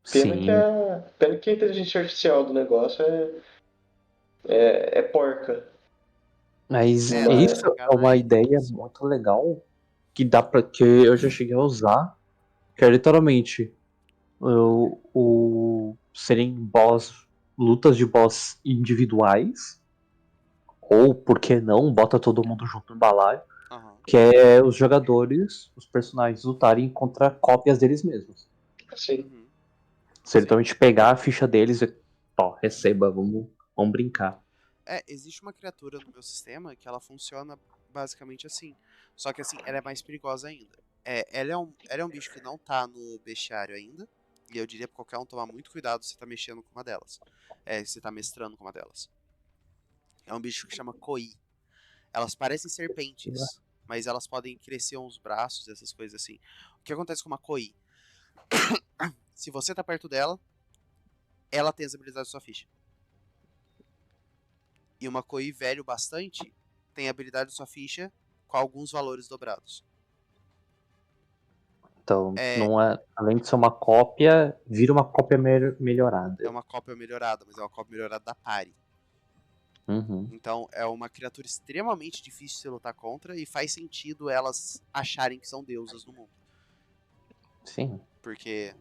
sim. Pena que a inteligência artificial do negócio é porca. Mas É, não dá pra Mas isso chegar é na uma ideia inteligência. muito legal que eu já cheguei a usar, que é literalmente serem lutas de boss individuais, ou por que não, bota todo mundo junto no balaio, Aham. que é os jogadores, os personagens lutarem contra cópias deles mesmos. assim, Uhum. Se Sim. literalmente pegar a ficha deles e, ó, receba, vamos brincar. É, existe uma criatura no meu sistema que ela funciona basicamente assim. Só que assim, ela é mais perigosa ainda. Ela é um bicho que não tá no bestiário ainda. E eu diria pra qualquer um tomar muito cuidado se você tá mexendo com uma delas. Se você tá mestrando com uma delas. É um bicho que chama Koi. Elas parecem serpentes, mas elas podem crescer uns braços, essas coisas assim. O que acontece com uma Koi? Se você tá perto dela, ela tem as habilidades da sua ficha. E uma Koi velho bastante tem a habilidade da sua ficha com alguns valores dobrados. Então, É, não é, além de ser uma cópia, vira uma cópia é melhorada. uma cópia melhorada, mas é uma cópia melhorada da pare. Uhum, Então é uma criatura extremamente difícil de se lutar contra e faz sentido elas acharem que são deusas no mundo. sim. Porque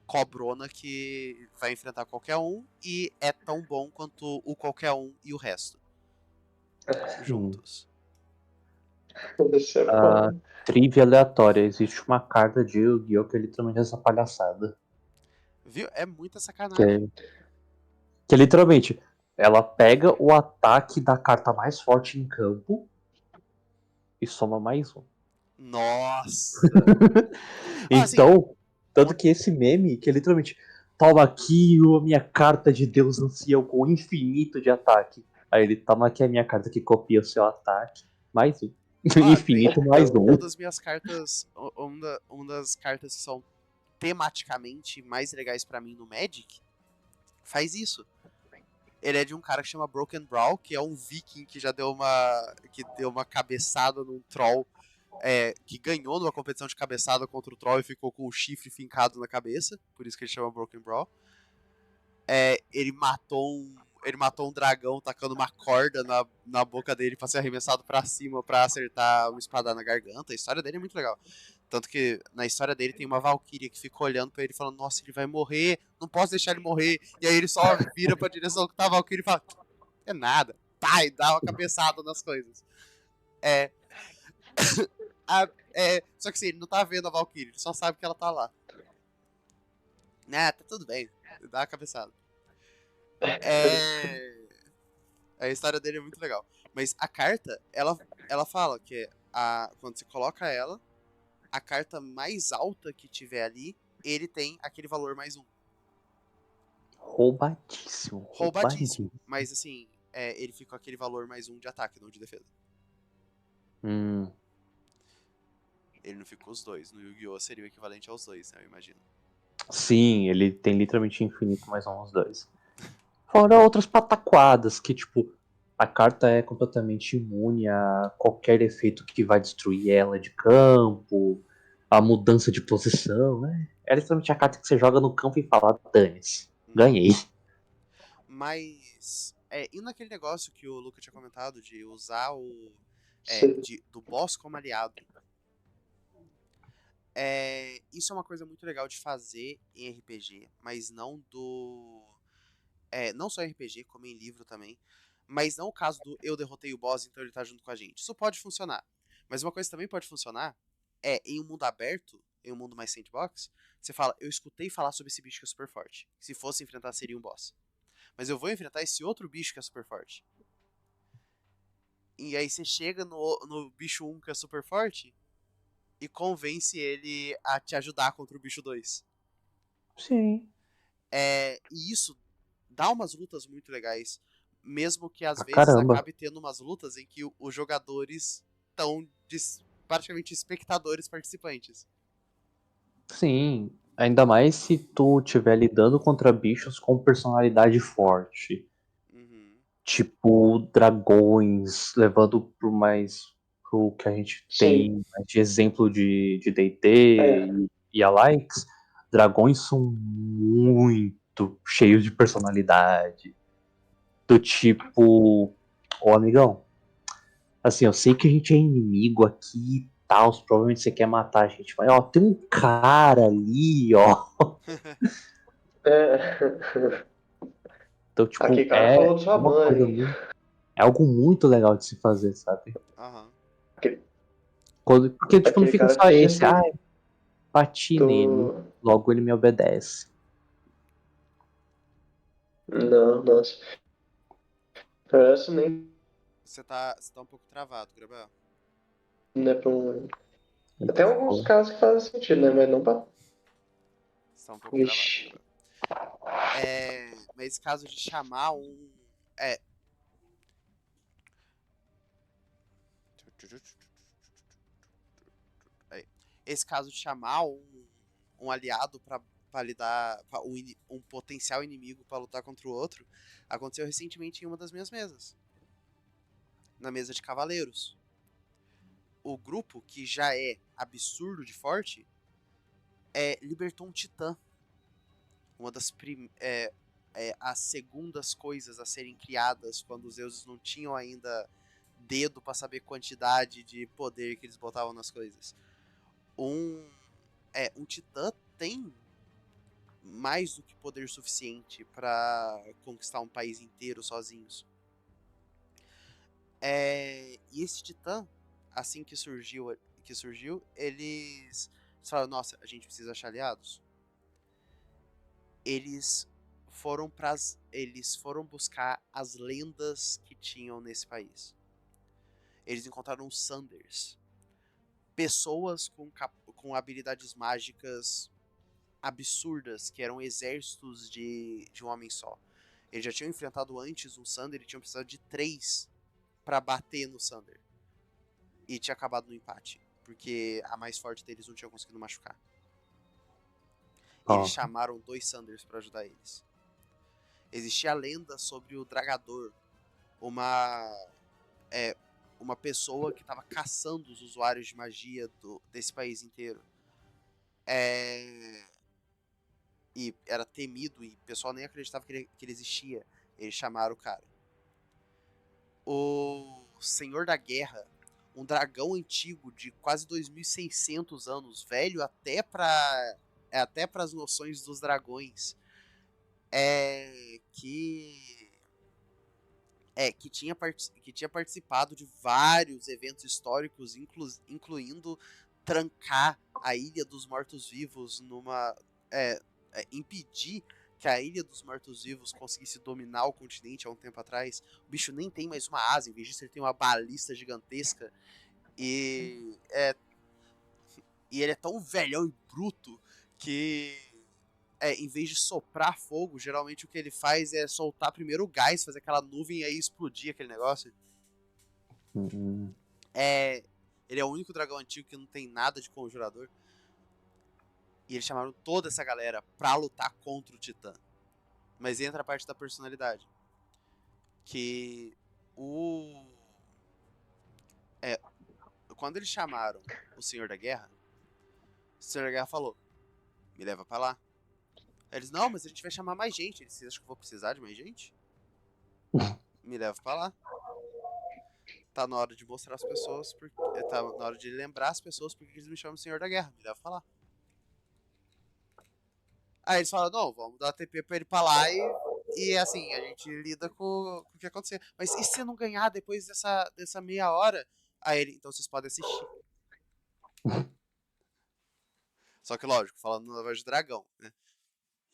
cobrona que vai enfrentar qualquer um e é tão bom quanto o qualquer um e o resto. Sim. Juntos. isso é A foda. trivia aleatória. Existe uma carta de Yu-Gi-Oh! Que é literalmente essa palhaçada. Viu? É muita Que sacanagem. é, que é literalmente, ela pega o ataque da carta mais forte em campo e soma mais um. Nossa! Ah, assim, Então, tanto uma... que esse meme, que é literalmente, toma aqui a minha carta de Deus ancião com infinito de ataque. Aí ele, toma aqui a minha carta que copia o seu ataque. Mais um. ah, tem Infinito mais uma um. das minhas cartas, uma das cartas que são tematicamente mais legais pra mim no Magic, faz isso. Ele é de um cara que chama Broken Brawl, que é um viking que já deu uma cabeçada num troll, que ganhou numa competição de cabeçada contra o troll e ficou com o chifre fincado na cabeça, por isso que ele chama Broken Brawl. Ele matou um dragão tacando uma corda na boca dele pra ser arremessado pra cima pra acertar uma espada na garganta. A história dele é muito legal. Tanto que na história dele tem uma Valkyria que fica olhando pra ele falando: Nossa, ele vai morrer, não posso deixar ele morrer. E aí ele só vira pra direção que tá a Valkyria e fala: É nada. Tá, e dá uma cabeçada nas coisas. É. Só que assim, ele não tá vendo a Valkyria, ele só sabe que ela tá lá. Né, tá tudo bem. Dá uma cabeçada. É. A história dele é muito legal. Mas a carta, ela fala que quando você coloca ela, a carta mais alta que tiver ali, ele tem aquele valor mais um. Roubadíssimo, Roubadíssimo. roubadíssimo. Mas assim, ele fica com aquele valor mais um de ataque, não de defesa. Hum. Ele não fica com os dois. No Yu-Gi-Oh! Seria o equivalente aos dois, né? Eu imagino. Sim, ele tem literalmente infinito mais uns dois. Fora outras pataquadas, que tipo, a carta é completamente imune a qualquer efeito que vai destruir ela de campo, a mudança de posição, né? É literalmente a carta que você joga no campo e fala, dane-se, ganhei. Mas, indo naquele negócio que o Luca tinha comentado, de usar Sim. do boss como aliado. Isso é uma coisa muito legal de fazer em RPG, mas não não só em RPG, como em livro também. Mas não o caso do eu derrotei o boss, então ele tá junto com a gente. Isso pode funcionar. Mas uma coisa que também pode funcionar em um mundo aberto, em um mundo mais sandbox, você fala, eu escutei falar sobre esse bicho que é super forte. Se fosse enfrentar, seria um boss. Mas eu vou enfrentar esse outro bicho que é super forte. E aí você chega no bicho 1 que é super forte e convence ele a te ajudar contra o bicho 2. Sim. E isso dá umas lutas muito legais. Mesmo que às Pra vezes caramba. acabe tendo umas lutas em que os jogadores estão praticamente espectadores participantes. Sim. Ainda mais se tu estiver lidando contra bichos com personalidade forte. Uhum. Tipo, dragões, levando pro que a gente Sim. tem de exemplo de D&D É. e a likes, dragões são muito cheios de personalidade. Do tipo, ô amigão, assim, eu sei que a gente é inimigo aqui e tal, provavelmente você quer matar a gente, mas ó, tem um cara ali, ó. É. Então, Aquele tipo, cara falou de é sua uma coisa mãe. muito, é algo muito legal de se fazer, sabe? Aham. Aquele, Porque, tipo, não aquele fica cara só te esse, bati nele, respeitou. logo ele me obedece. Não, nossa. Parece nem Você tá um pouco travado, Gabriel. né, pra um... Eita, Tem alguns ferrou. casos que fazem sentido, né? Mas não pra. Você tá um pouco travado, Vixe. Gabriel. Mas esse caso de chamar um. É. Aí. Esse caso de chamar um aliado pra lidar. Um potencial inimigo pra lutar contra o outro. Aconteceu recentemente em uma das minhas mesas. Na mesa de cavaleiros. O grupo, que já é absurdo de forte, libertou um titã. Uma das as segundas coisas a serem criadas quando os deuses não tinham ainda dedo para saber quantidade de poder que eles botavam nas coisas. Um titã tem mais do que poder suficiente para conquistar um país inteiro sozinhos. E esse titã, assim que surgiu, eles falaram, nossa, a gente precisa achar aliados. Eles eles foram buscar as lendas que tinham nesse país. Eles encontraram os Sanders, pessoas com habilidades mágicas absurdas, que eram exércitos de um homem só. Eles já tinham enfrentado antes um Sander e tinham precisado de 3 para bater no Sander. E tinha acabado no empate, porque a mais forte deles não tinha conseguido machucar. Eles Ó, chamaram 2 Sanders para ajudar eles. Existia a lenda sobre o Dragador, uma é, uma pessoa que estava caçando os usuários de magia desse país inteiro. E era temido e o pessoal nem acreditava que ele existia. Eles chamaram o cara. O Senhor da Guerra, um dragão antigo de quase 2600 anos, velho até para as noções dos dragões, que que tinha participado de vários eventos históricos, incluindo trancar a Ilha dos Mortos-Vivos impedir que a Ilha dos Mortos-Vivos conseguisse dominar o continente há um tempo atrás. O bicho nem tem mais uma asa, em vez disso ele tem uma balista gigantesca e, e ele é tão velhão e bruto que em vez de soprar fogo, geralmente o que ele faz é soltar primeiro o gás, fazer aquela nuvem e aí explodir aquele negócio. hum, É, Ele é o único dragão antigo que não tem nada de conjurador. E eles chamaram toda essa galera pra lutar contra o Titã. Mas entra a parte da personalidade. Que o... Quando eles chamaram o Senhor da Guerra, o Senhor da Guerra falou, me leva pra lá. Aí eles, não, mas a gente vai chamar mais gente. Eles, vocês acham que eu vou precisar de mais gente? Me leva pra lá. Tá na hora de mostrar as pessoas, tá na hora de lembrar as pessoas porque eles me chamam Senhor da Guerra. Me leva pra lá. Aí eles falaram, não, vamos dar TP pra ele pra lá e assim, a gente lida com o que acontecer. Mas e se não ganhar depois dessa meia hora? Aí ele, então vocês podem assistir. Só que lógico, falando na voz de dragão, né?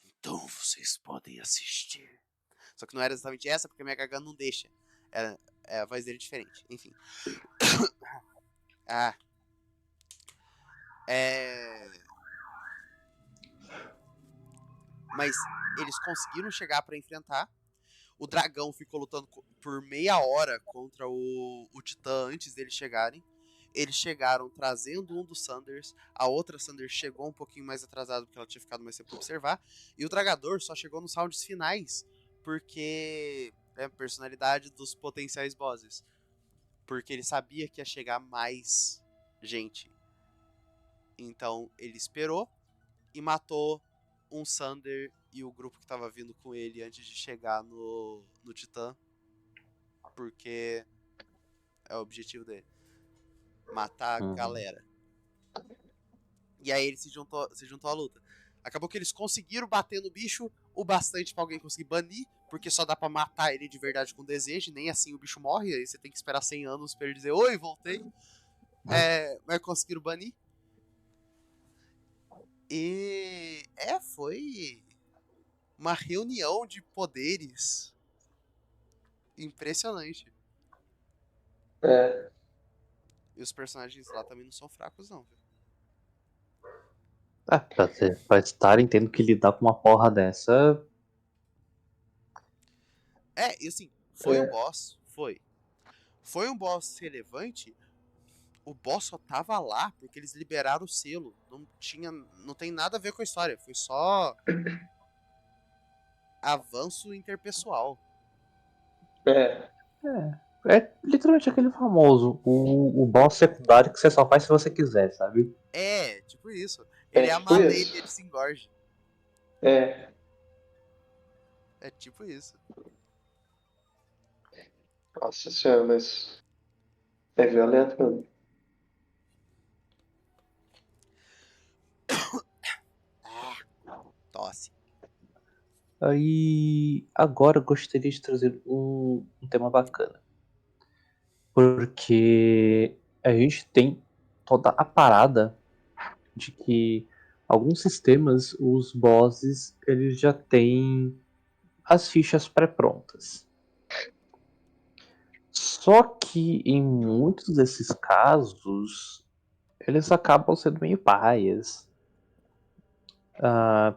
Então vocês podem assistir. Só que não era exatamente essa, porque a minha garganta não deixa. A voz dele é diferente. Enfim. Ah. Mas eles conseguiram chegar pra enfrentar. O dragão ficou lutando por meia hora contra o Titã antes deles chegarem. Eles chegaram trazendo um dos Sanders. A outra Sanders chegou um pouquinho mais atrasada porque ela tinha ficado mais tempo pra observar. E o Dragador só chegou nos rounds finais porque é a personalidade dos potenciais bosses. Porque ele sabia que ia chegar mais gente. Então ele esperou e matou um Sander e o grupo que tava vindo com ele antes de chegar no Titã. Porque é o objetivo dele. Matar a galera. E aí ele se juntou à luta. Acabou que eles conseguiram bater no bicho o bastante pra alguém conseguir banir, porque só dá pra matar ele de verdade com desejo, nem assim o bicho morre, aí você tem que esperar 100 anos pra ele dizer, oi, voltei. Mas conseguiram banir. E foi uma reunião de poderes impressionante. E os personagens lá também não são fracos, não, viu? Pra estarem tendo que lidar com uma porra dessa. E assim, foi um boss, foi. Foi um boss relevante. O boss só tava lá porque eles liberaram o selo. Não tem nada a ver com a história. Foi só avanço interpessoal. É literalmente aquele famoso, o boss secundário que você só faz se você quiser, sabe? Tipo isso. Ele é a tipo Malenia isso. de Singorge. É. É tipo isso. Nossa senhora, mas é violento, mano. Tosse. Aí agora eu gostaria de trazer um tema bacana. Porque a gente tem toda a parada de que alguns sistemas, os bosses, eles já têm as fichas pré-prontas. Só que em muitos desses casos, eles acabam sendo meio paias.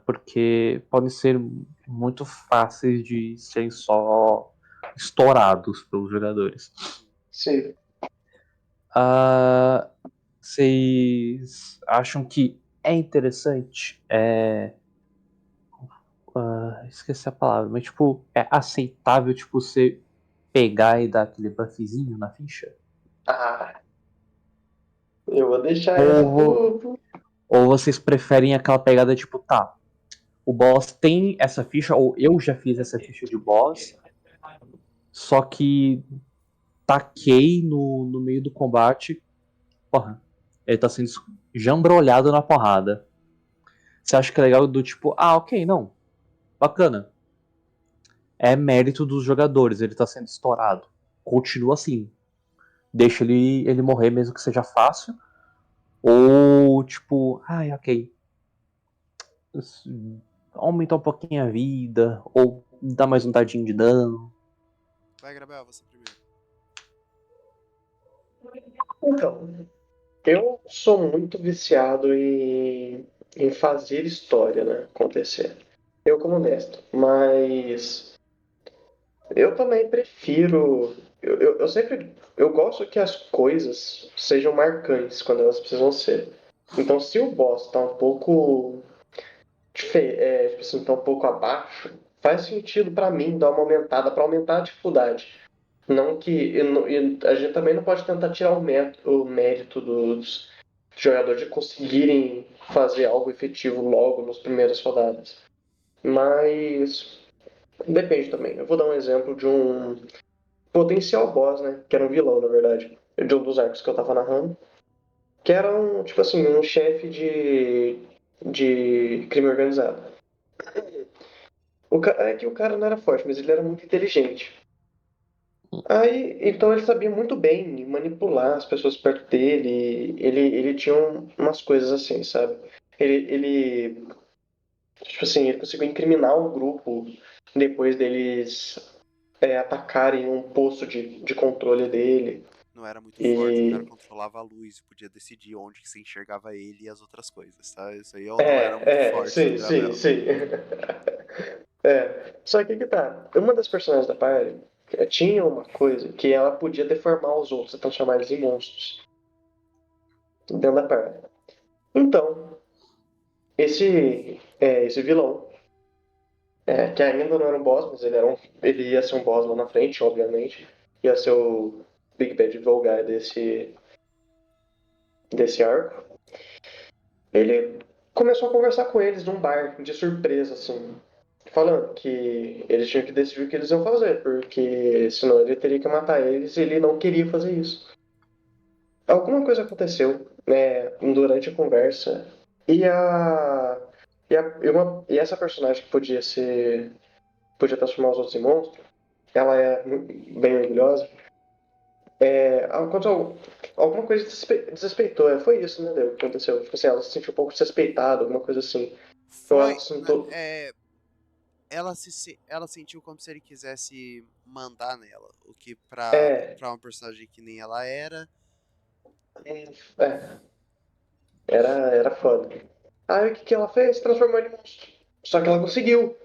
Porque podem ser muito fáceis de serem só estourados pelos jogadores. Sim. Vocês acham que é interessante? Esqueci a palavra, mas tipo, é aceitável tipo, você pegar e dar aquele buffzinho na ficha? Eu vou deixar essa Ou vocês preferem aquela pegada tipo, tá, o boss tem essa ficha, ou eu já fiz essa ficha de boss, só que taquei no meio do combate, porra, ele tá sendo jambrolhado na porrada. Você acha que é legal do tipo, ok, não, bacana. É mérito dos jogadores, ele tá sendo estourado. Continua assim. Deixa ele morrer mesmo que seja fácil. Ou tipo, ok. Aumenta um pouquinho a vida, ou dá mais um dadinho de dano. Vai, Gabriel, você primeiro. Então, eu sou muito viciado em fazer história, né, acontecer. Eu como mestre, mas eu também prefiro eu sempre. Eu gosto que as coisas sejam marcantes quando elas precisam ser. Então, se o boss tá um pouco. Tipo assim, tá um pouco abaixo, faz sentido pra mim dar uma aumentada, pra aumentar a dificuldade. Não que. E a gente também não pode tentar tirar o mérito dos jogadores de conseguirem fazer algo efetivo logo nas primeiras rodadas. Mas. Depende também. Eu vou dar um exemplo de um potencial boss, né? Que era um vilão, na verdade. De um dos arcos que eu tava narrando. Que era um, tipo assim, um chefe de crime organizado. É que o cara não era forte, mas ele era muito inteligente. Aí, então ele sabia muito bem manipular as pessoas perto dele. Ele tinha umas coisas assim, sabe? Ele, tipo assim, ele conseguiu incriminar o grupo depois deles atacarem um posto de controle dele. Não era muito forte, o cara E controlava a luz e podia decidir onde que se enxergava ele e as outras coisas, tá? Isso aí não era muito forte do sim, sim, Gravel. sim. Só que tá. Uma das personagens da party tinha uma coisa que ela podia deformar os outros, transformar eles em monstros dentro da party. Então, esse vilão, que ainda não era um boss, mas ele ia ser um boss lá na frente, obviamente. Ia ser o Big Bad Volgai desse arco. Ele começou a conversar com eles num bar, de surpresa, assim, falando que eles tinham que decidir o que eles iam fazer, porque senão ele teria que matar eles e ele não queria fazer isso. Alguma coisa aconteceu, né, durante a conversa e e essa personagem que podia transformar os outros em monstros, ela é bem orgulhosa. Aconteceu alguma coisa desrespeitou, foi isso, né, Deu, que aconteceu. Tipo assim, ela se sentiu um pouco desrespeitada, alguma coisa assim. Eu Foi. assunto. Ela sentiu como se ele quisesse mandar nela. O que É, pra uma personagem que nem ela era. é, era foda. Aí o que que ela fez? Transformou ele em monstro. Só que ela conseguiu.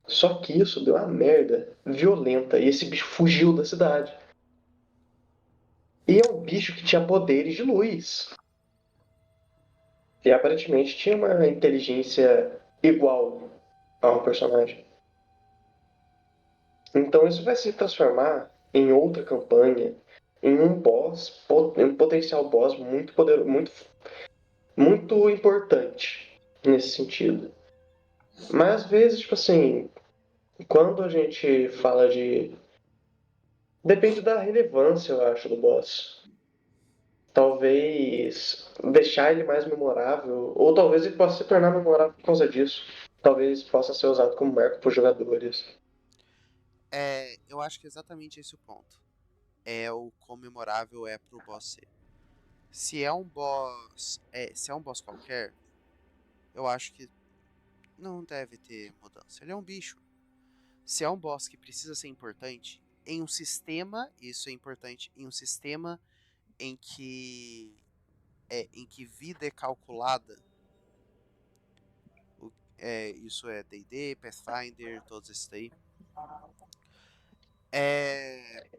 Só que isso deu uma merda violenta. E esse bicho fugiu da cidade. E é um bicho que tinha poderes de luz. E aparentemente tinha uma inteligência igual a um personagem. Então isso vai se transformar em outra campanha, em um boss, em um potencial boss muito poderoso, muito importante nesse sentido. Mas às vezes, tipo assim, quando a gente fala de. Depende da relevância, eu acho, do boss. Talvez deixar ele mais memorável, ou talvez ele possa se tornar memorável por causa disso. Talvez possa ser usado como marco por jogadores. Eu acho que é exatamente esse o ponto. É o quão memorável é pro boss ser. Se é um boss. Se é um boss qualquer, eu acho que não deve ter mudança. Ele é um bicho. Se é um boss que precisa ser importante em um sistema, isso é importante em um sistema em que em que vida é calculada. Isso é D&D, Pathfinder, todos esses daí.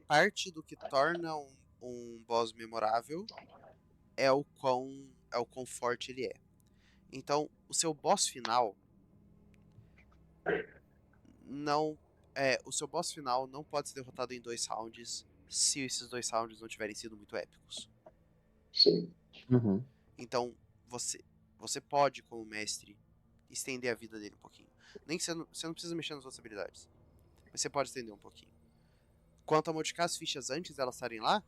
Parte do que torna um boss memorável é o quão forte ele é. Então, o seu boss final não o seu boss final não pode ser derrotado em 2 rounds se esses 2 rounds não tiverem sido muito épicos. Sim. Uhum. Então, você pode, como mestre, estender a vida dele um pouquinho. Nem que você não precisa mexer nas suas habilidades, mas você pode estender um pouquinho. Quanto a modificar as fichas antes delas estarem lá,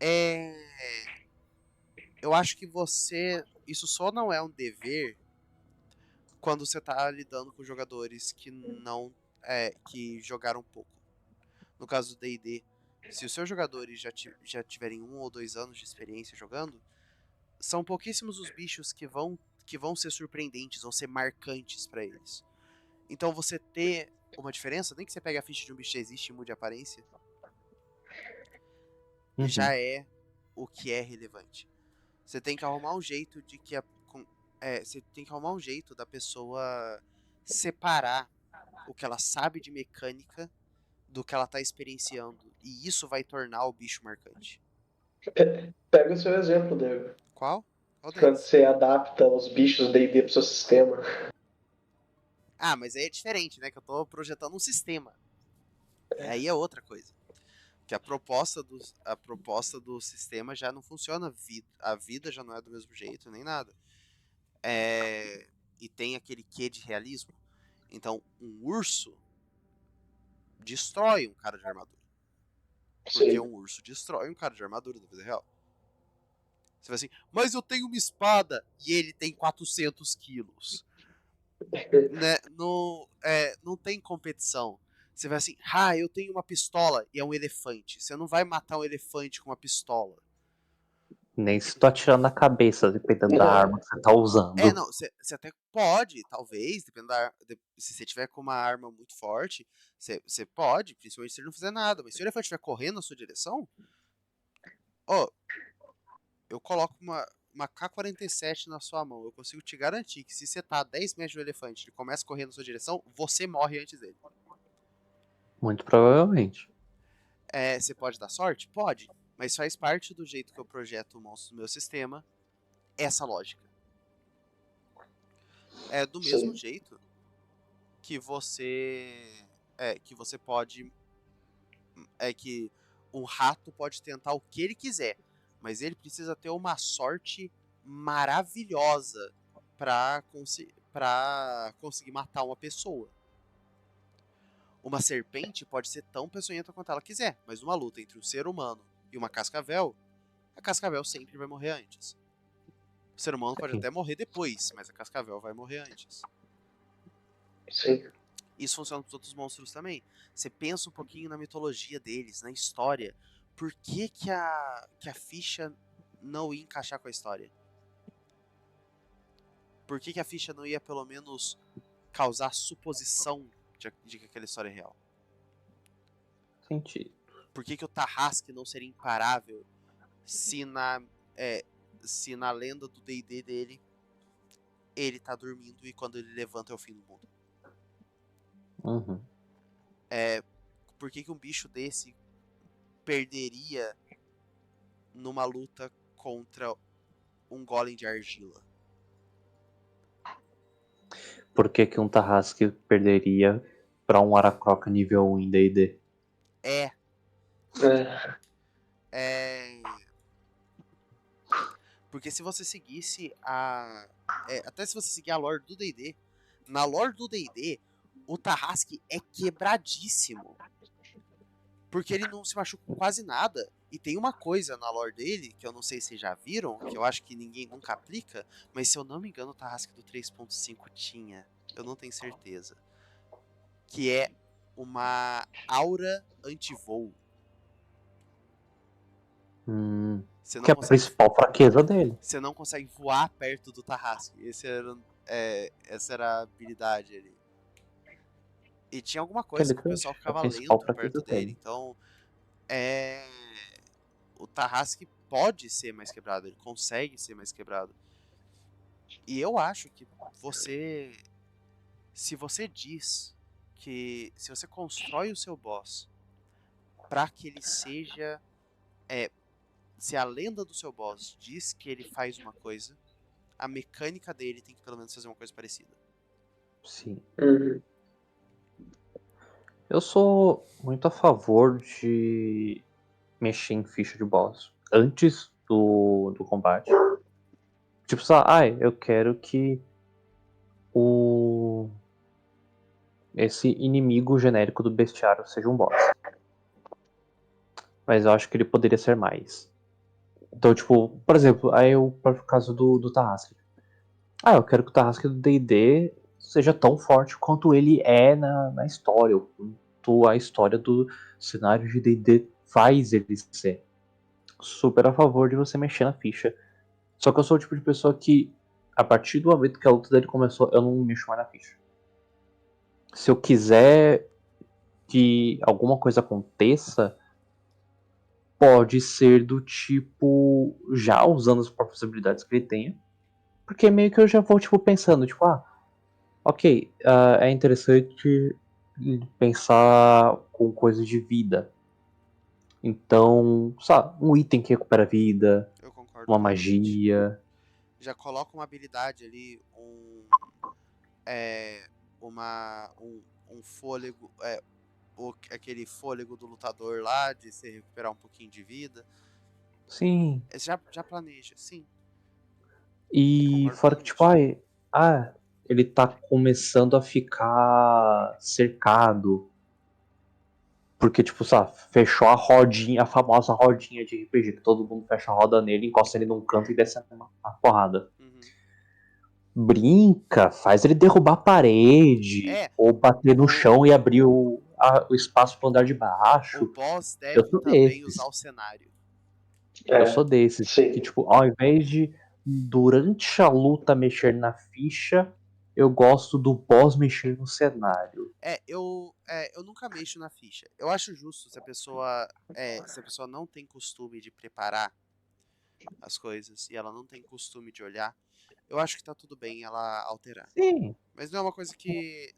é eu acho que isso só não é um dever quando você tá lidando com jogadores que não que jogaram pouco. No caso do D&D, se os seus jogadores já tiverem 1 ou 2 anos de experiência jogando, são pouquíssimos os bichos que vão ser surpreendentes, vão ser marcantes pra eles. Então você ter uma diferença, nem que você pegue a ficha de um bicho que já existe e mude a aparência, Uhum. já é o que é relevante. Você tem que arrumar um jeito você tem que arrumar um jeito da pessoa separar o que ela sabe de mecânica do que ela tá experienciando. E isso vai tornar o bicho marcante. Pega o seu exemplo, Diego. Qual? Qual Quando deles? você adapta os bichos D&D pro seu sistema. Ah, mas aí é diferente, né? Que eu tô projetando um sistema. Aí é outra coisa. Que a proposta do sistema já não funciona. A vida já não é do mesmo jeito, nem nada. E tem aquele quê de realismo. Então, um urso destrói um cara de armadura. Porque Sim. um urso destrói um cara de armadura na vida real. Você vai assim, mas eu tenho uma espada e ele tem 400 quilos. Né? Não tem competição. Você vai assim, eu tenho uma pistola e é um elefante. Você não vai matar um elefante com uma pistola. Nem se tu atirando na cabeça, dependendo da arma que você tá usando. Não, você até pode, talvez, dependendo se você tiver com uma arma muito forte, você pode, principalmente se ele não fizer nada. Mas se o elefante estiver correndo na sua direção, eu coloco uma K-47 na sua mão. Eu consigo te garantir que se você tá a 10 metros do elefante e ele começa a correr na sua direção, você morre antes dele. Muito provavelmente. Você pode dar sorte? Pode. Mas faz parte do jeito que eu projeto o monstro no meu sistema, essa lógica. É do mesmo Sim. jeito que você pode. Que um rato pode tentar o que ele quiser, mas ele precisa ter uma sorte maravilhosa pra conseguir matar uma pessoa. Uma serpente pode ser tão peçonhenta quanto ela quiser, mas numa luta entre um ser humano e uma cascavel, a cascavel sempre vai morrer antes. O ser humano pode até morrer depois, mas a cascavel vai morrer antes. Sim. Isso funciona para os outros monstros também. Você pensa um pouquinho na mitologia deles, na história. Por que a ficha não ia encaixar com a história? Por que a ficha não ia, pelo menos, causar suposição de que aquela história é real? Sentido. Por que o Tarrasque não seria imparável se na lenda do D&D dele ele tá dormindo e quando ele levanta é o fim do mundo? Uhum. Por que um bicho desse perderia numa luta contra um golem de argila? Por que um Tarrasque perderia pra um Aracroca nível 1 em D&D? É, É. é... Porque se você seguisse até se você seguir a lore do D&D, na lore do D&D, o Tarrasque é quebradíssimo. Porque ele não se machuca com quase nada. E tem uma coisa na lore dele, que eu não sei se vocês já viram, que eu acho que ninguém nunca aplica, mas se eu não me engano o Tarrasque do 3.5 tinha. Eu não tenho certeza. Que é uma aura anti-voo. Você Que não é a consegue principal fraqueza dele. Você não consegue voar perto do Tarrasque. Essa era a habilidade ali. E tinha alguma Que é coisa que o pessoal literalmente a ficava principal lento fraqueza perto dele. dele. Então, o Tarrasque pode ser mais quebrado. Ele consegue ser mais quebrado. E eu acho que se você diz que se você constrói o seu boss para que ele seja, se a lenda do seu boss diz que ele faz uma coisa, a mecânica dele tem que pelo menos fazer uma coisa parecida. Sim. Uhum. Eu sou muito a favor de mexer em ficha de boss antes do combate. Tipo, só, eu quero que esse inimigo genérico do bestiário seja um boss. Mas eu acho que ele poderia ser mais. Então, tipo, por exemplo, aí o próprio caso do Tarrasque. Eu quero que o Tarrasque do D&D seja tão forte quanto ele é na história, ou quanto a história do cenário de D&D faz ele ser. Super a favor de você mexer na ficha. Só que eu sou o tipo de pessoa que, a partir do momento que a luta dele começou, eu não mexo mais na ficha. Se eu quiser que alguma coisa aconteça, pode ser do tipo, já usando as próprias habilidades que ele tenha, porque meio que eu já vou tipo pensando, tipo, ok, é interessante pensar com coisas de vida. Então, sabe, um item que recupera a vida, Eu concordo uma plenamente. magia. Já coloca uma habilidade ali, é, um fôlego, aquele fôlego do lutador lá, de se recuperar um pouquinho de vida. Sim. Já planeja, sim, E concordo fora que, tipo, plenamente. ele tá começando a ficar cercado. Porque, tipo, sabe, fechou a rodinha, a famosa rodinha de RPG, que todo mundo fecha a roda nele, encosta ele num canto e desce a porrada. Uhum. Brinca, faz ele derrubar a parede, É, ou bater no o, chão e abrir o espaço pro andar de o baixo. boss Eu deve sou também usar desses. o cenário. Eu sou É, desses. Que, sim. tipo, ao invés de, durante a luta, mexer na ficha, eu gosto do boss mexer no cenário. Eu nunca mexo na ficha. Eu acho justo se a pessoa não tem costume de preparar as coisas e ela não tem costume de olhar, eu acho que tá tudo bem ela alterar. Sim. Mas não é uma coisa que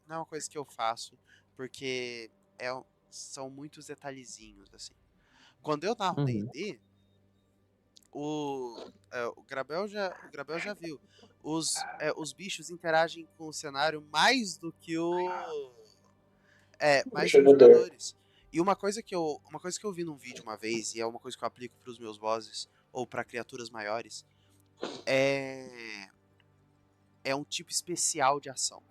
eu faço, porque são muitos detalhezinhos, assim. Quando eu narro Uhum. D&D, o Grabel já viu. Os bichos interagem com o cenário O mais que os jogador. jogadores. E uma coisa que eu vi num vídeo uma vez, e é uma coisa que eu aplico para os meus bosses, ou para criaturas maiores, é, é um tipo especial de ação.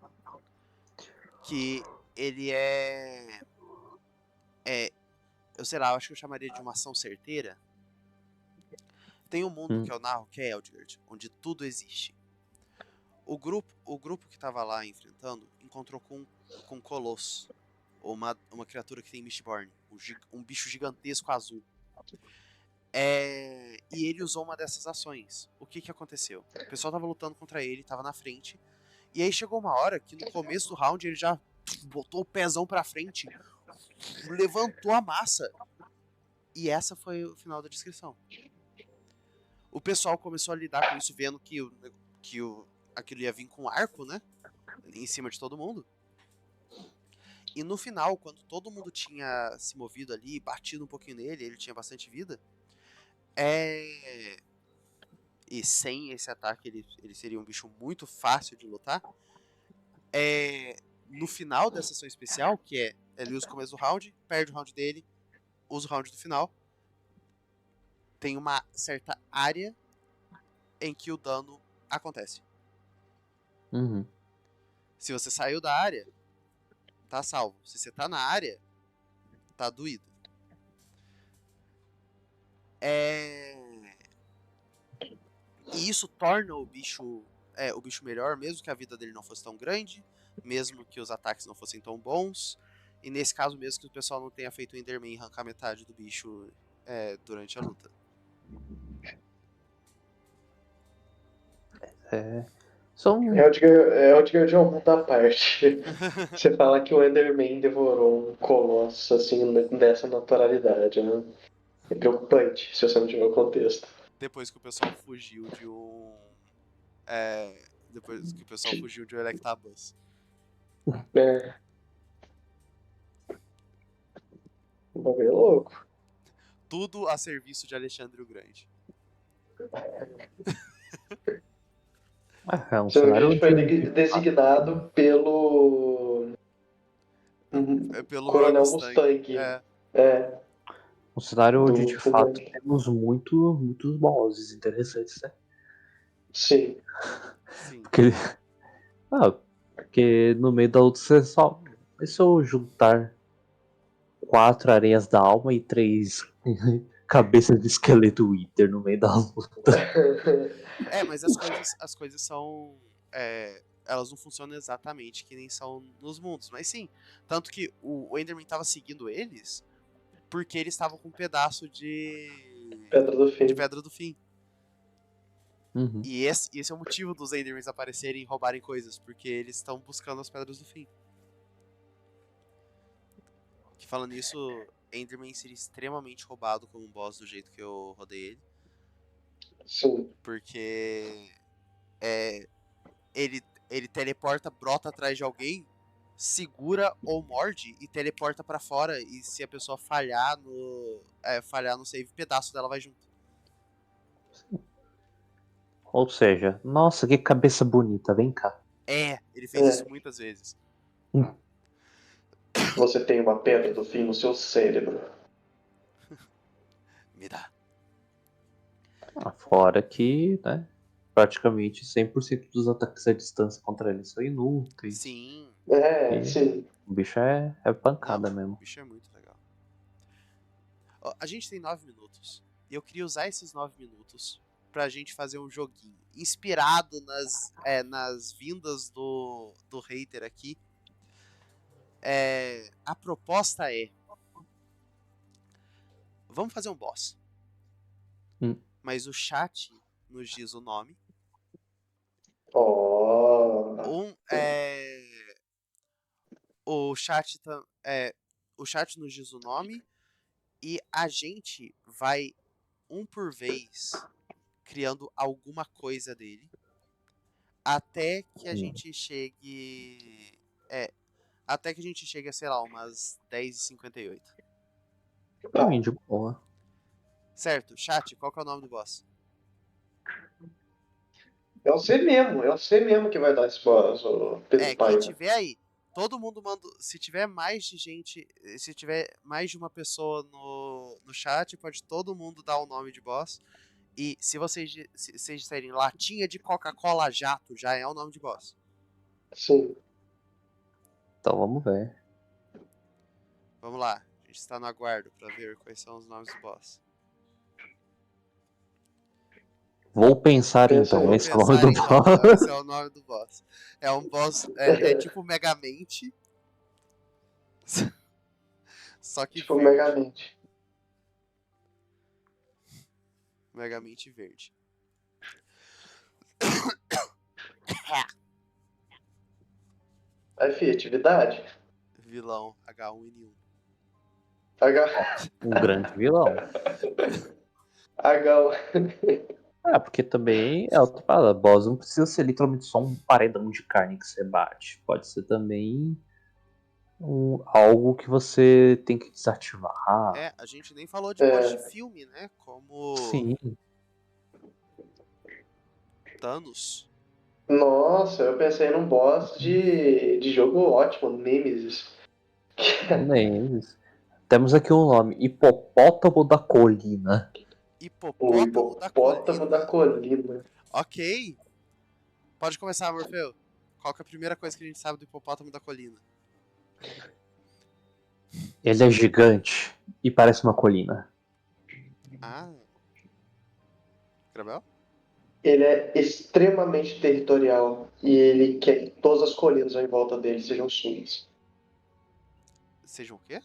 Que ele é. Eu sei lá, eu acho que eu chamaria de uma ação certeira. Tem um mundo que Hum. eu narro, que é Eldgard, onde tudo existe. O grupo que tava lá enfrentando encontrou com um colosso, ou uma criatura que tem Mistborn, um bicho gigantesco azul. E ele usou uma dessas ações. O que que aconteceu? O pessoal tava lutando contra ele, tava na frente. E aí chegou uma hora que no começo do round ele já botou o pezão pra frente, levantou a massa. E essa foi o final da descrição. O pessoal começou a lidar com isso, vendo aquilo ia vir com arco, né? Em cima de todo mundo. E no final, quando todo mundo tinha se movido ali, batido um pouquinho nele, ele tinha bastante vida. E sem esse ataque ele seria um bicho muito fácil de lutar. No final dessa ação especial, que ele usa o começo do round, perde o round dele, usa o round do final, tem uma certa área em que o dano acontece. Uhum. Se você saiu da área, tá salvo. Se você tá na área, tá doído. E isso torna o bicho melhor, mesmo que a vida dele não fosse tão grande, mesmo que os ataques não fossem tão bons. E nesse caso mesmo que o pessoal não tenha feito o Enderman arrancar metade do bicho durante a luta. É. São. Eldgard é um mundo à parte. Você fala que o Enderman devorou um colosso assim dessa naturalidade, né? É preocupante se você não tiver o contexto. Depois que o pessoal fugiu de um. Depois que o pessoal fugiu de um Electabuzz. É, o bagulho é louco. Tudo a serviço de Alexandre o Grande. É um Se não me engano, a cenário gente foi de fato. designado pelo É pelo Roy Coronel Mustang. Mustang. É, Um cenário onde do de fato Fullmetal. temos muitos bosses interessantes, né? Sim. Sim. Porque, porque no meio da luta você só. E se eu juntar 4 areias da alma e 3 cabeças de esqueleto Wither no meio da luta? Mas as coisas são. Elas não funcionam exatamente que nem são nos mundos. Mas sim. Tanto que o Enderman tava seguindo eles porque eles estavam com um pedaço Pedra do de Fim. Pedra do Fim. Uhum. E esse é o motivo dos Endermans aparecerem e roubarem coisas. Porque eles estão buscando as Pedras do Fim. Que falando nisso, Enderman seria extremamente roubado como um boss do jeito que eu rodei ele. Sim. Porque ele teleporta, brota atrás de alguém, segura ou morde e teleporta pra fora. E se a pessoa falhar no save, pedaço dela vai junto. Ou seja, nossa, que cabeça bonita, vem cá. Ele fez É. isso muitas vezes. Você tem uma pedra do fim no seu cérebro. Me dá. Fora que, né, praticamente 100% dos ataques à distância contra ele são inúteis. Sim. É, E sim. o bicho é Não, pancada o mesmo. bicho é muito legal. Ó, a gente tem 9 minutos. E eu queria usar esses 9 minutos pra gente fazer um joguinho. Inspirado nas vindas do hater aqui. A proposta é... Vamos fazer um boss. Mas o chat nos diz o nome. Ó. O chat nos diz o nome. E a gente vai, um por vez, criando alguma coisa dele. Até que a gente chegue. Até que a gente chegue a, sei lá, umas 10h58. Pra mim, de boa. Certo, chat, qual que é o nome do boss? É você mesmo que vai dar esse boss, ô Pedro Quem Paiva. tiver aí, todo mundo manda. Se tiver mais de gente. Se tiver mais de uma pessoa no chat, pode todo mundo dar o nome de boss. E se vocês disserem latinha de Coca-Cola jato, já é o nome de boss. Sim. Então vamos ver. Vamos lá, a gente está no aguardo para ver quais são os nomes do boss. Vou pensar Pensa então, aí. esse é o nome do Então, boss. esse é o nome do boss. É um boss. É tipo Megamente. Só que Tipo, verde. Megamente. Megamente verde. Aí, fi, atividade? Vilão H1N1. H... Um grande vilão. H... Porque também é outra parada. Boss não precisa ser literalmente só um paredão de carne que você bate. Pode ser também algo que você tem que desativar. A gente nem falou de boss de filme, né? Como Sim. Thanos. Nossa, eu pensei num boss de jogo ótimo, Nemesis. Nemes. Temos aqui um nome: Hipopótamo da Colina. O Hipopótamo da hipopótamo da colina. colina. Ok. Pode começar, Morfeu. Qual que é a primeira coisa que a gente sabe do hipopótamo da colina? Ele é gigante e parece uma colina. Ah. Grabel? Ele é extremamente territorial e ele quer que todas as colinas em volta dele sejam suas. Sejam o quê?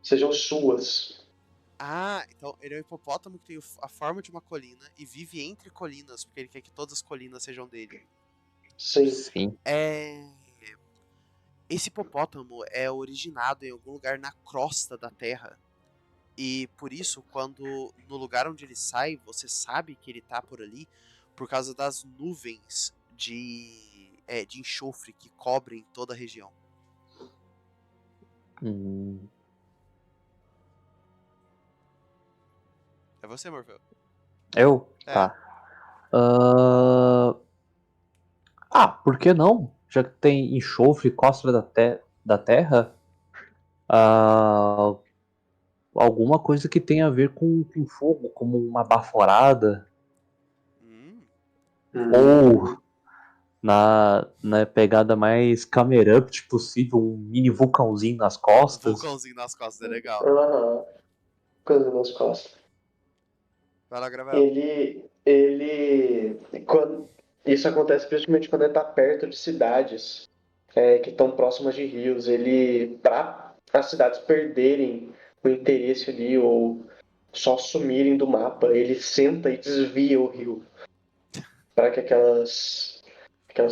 Sejam suas. Ah, então ele é um hipopótamo que tem a forma de uma colina e vive entre colinas, porque ele quer que todas as colinas sejam dele. Sim. Sim. Esse hipopótamo é originado em algum lugar na crosta da Terra. E por isso, quando no lugar onde ele sai, você sabe que ele tá por ali, por causa das nuvens de enxofre que cobrem toda a região. É você, Morfeu? Eu? Tá. Por que não? Já que tem enxofre e costra da terra, alguma coisa que tenha a ver com fogo, como uma baforada, ou na pegada mais camera-up possível, um mini vulcãozinho nas Um costas. vulcãozinho nas costas é legal. Aham. Coisa nas costas. Vai lá, Gravel. Isso acontece principalmente quando ele está perto de cidades que estão próximas de rios. Ele, para as cidades perderem o interesse ali ou só sumirem do mapa, ele senta e desvia o rio para que aquelas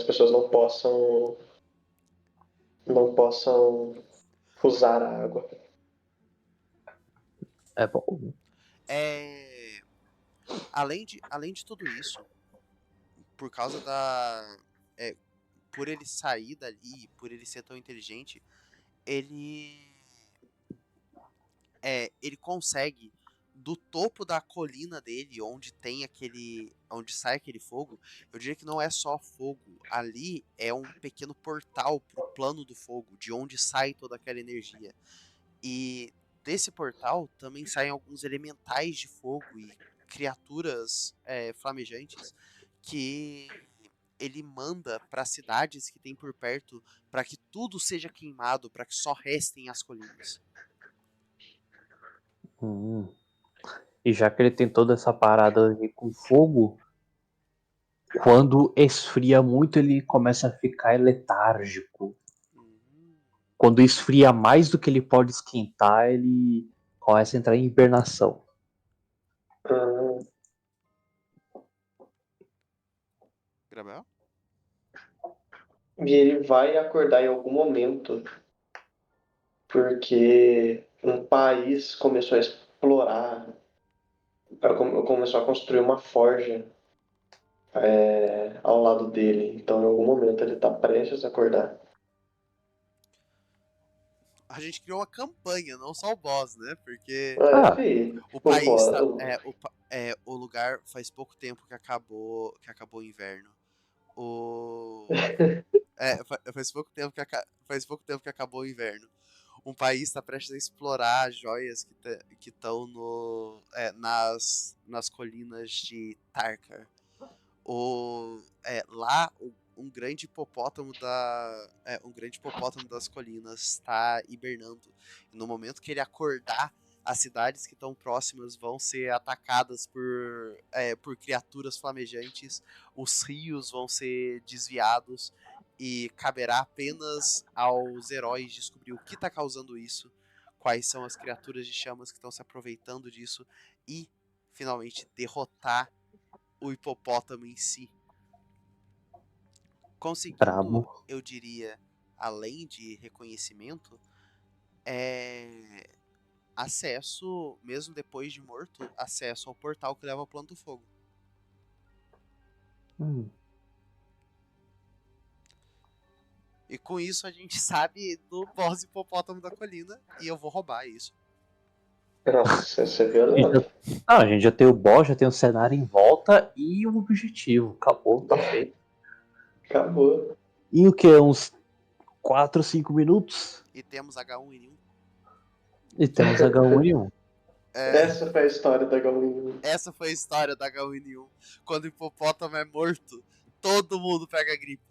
pessoas não possam usar a água. É bom. Além de tudo isso, por causa por ele sair dali, por ele ser tão inteligente, ele ele consegue do topo da colina dele, onde sai aquele fogo. Eu diria que não é só fogo, ali é um pequeno portal pro plano do fogo, de onde sai toda aquela energia. E desse portal também saem alguns elementais de fogo e criaturas flamejantes que ele manda para cidades que tem por perto para que tudo seja queimado, para que só restem as colinas. Hum. E já que ele tem toda essa parada aí com fogo, quando esfria muito ele começa a ficar letárgico. Hum. Quando esfria mais do que ele pode esquentar, ele começa a entrar em hibernação. Ah, Gabriel? e ele vai acordar em algum momento, porque um país começou a explorar, começou a construir uma forja ao lado dele. Então, em algum momento, ele tá prestes a acordar. A gente criou uma campanha, não só o boss, né? Porque Ah, Fi, o o país boss, tá, o lugar faz pouco tempo que acabou o inverno. O faz pouco tempo que acabou o inverno. Um país está prestes a explorar as joias que estão nas colinas de Tarkar. Lá um grande hipopótamo das colinas está hibernando. E no momento que ele acordar, as cidades que estão próximas vão ser atacadas por criaturas flamejantes, os rios vão ser desviados e caberá apenas aos heróis descobrir o que está causando isso, quais são as criaturas de chamas que estão se aproveitando disso e finalmente derrotar o hipopótamo em si, conseguindo, brabo. eu diria, além de reconhecimento, é acesso, mesmo depois de morto, acesso ao portal que leva ao plano do fogo. Hum. E com isso a gente sabe do boss hipopótamo da colina e eu vou roubar isso. Nossa, isso é A gente violento. já, a gente já tem o boss, já tem o cenário em volta e o objetivo. Acabou, tá feito. Acabou. E o que? Uns 4, 5 minutos? E temos H1N1. E temos H1N1. É, Essa foi a história da Galinha. essa foi a história da H1N1. Quando o hipopótamo é morto, todo mundo pega gripe.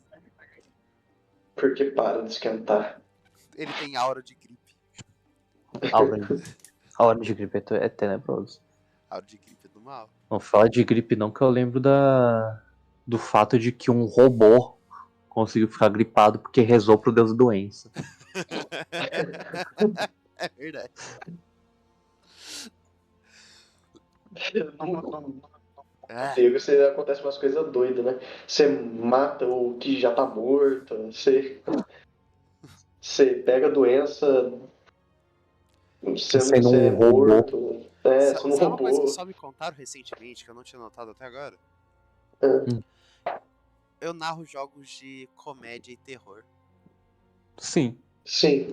Porque para de esquentar. Ele tem aura de gripe. A hora de gripe é tenebroso. Aura de gripe do mal. Não fala de gripe não, que eu lembro do fato de que um robô conseguiu ficar gripado porque rezou pro deus doença. É verdade. Ah, Diego, você acontece umas coisas doidas, né? Você mata o que já tá morto, você pega a doença sendo que Sendo você um é robô. morto, você não sabe uma coisa que roubou. só me contaram recentemente, que eu não tinha notado até agora? É, Eu narro jogos de comédia e terror. Sim, sim,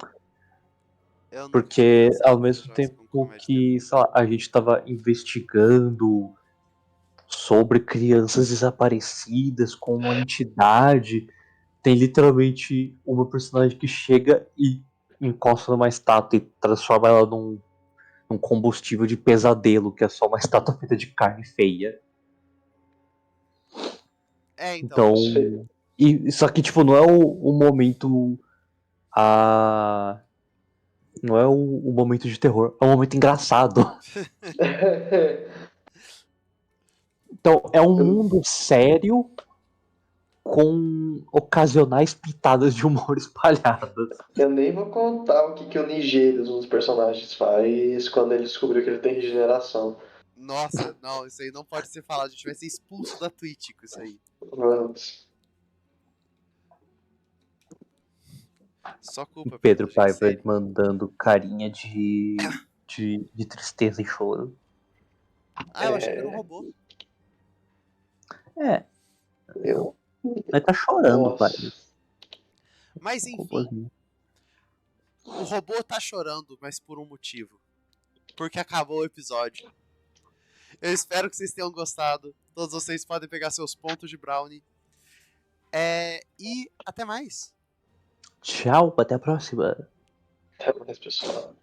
Eu nunca tinha porque pensado ao em fazer mesmo jogos com tempo comédia e terror. que, sei lá, a gente tava investigando sobre crianças desaparecidas com uma entidade, tem literalmente uma personagem que chega e encosta numa estátua e transforma ela num combustível de pesadelo, que é só uma estátua feita de carne feia. Então, Então. Só que, tipo, não é o momento. A. Não é o momento de terror, é um momento engraçado. Então, é um eu, mundo sério com ocasionais pitadas de humor espalhadas. eu nem vou contar o que o Nigérios, um dos personagens, faz quando ele descobriu que ele tem regeneração. nossa, não, isso aí não pode ser falado. A gente vai ser expulso da Twitch com isso aí. Mas, Só culpa, Pedro Pedro, gente Paiva sério. mandando carinha de tristeza e choro. Ah, eu achei que era um robô. É, eu mas tá chorando, pai. posso. Mas enfim, Robôzinho. o robô tá chorando, mas por um motivo. Porque acabou o episódio. Eu espero que vocês tenham gostado. Todos vocês podem pegar seus pontos de brownie. E até mais. Tchau, até a próxima. Até mais, pessoal.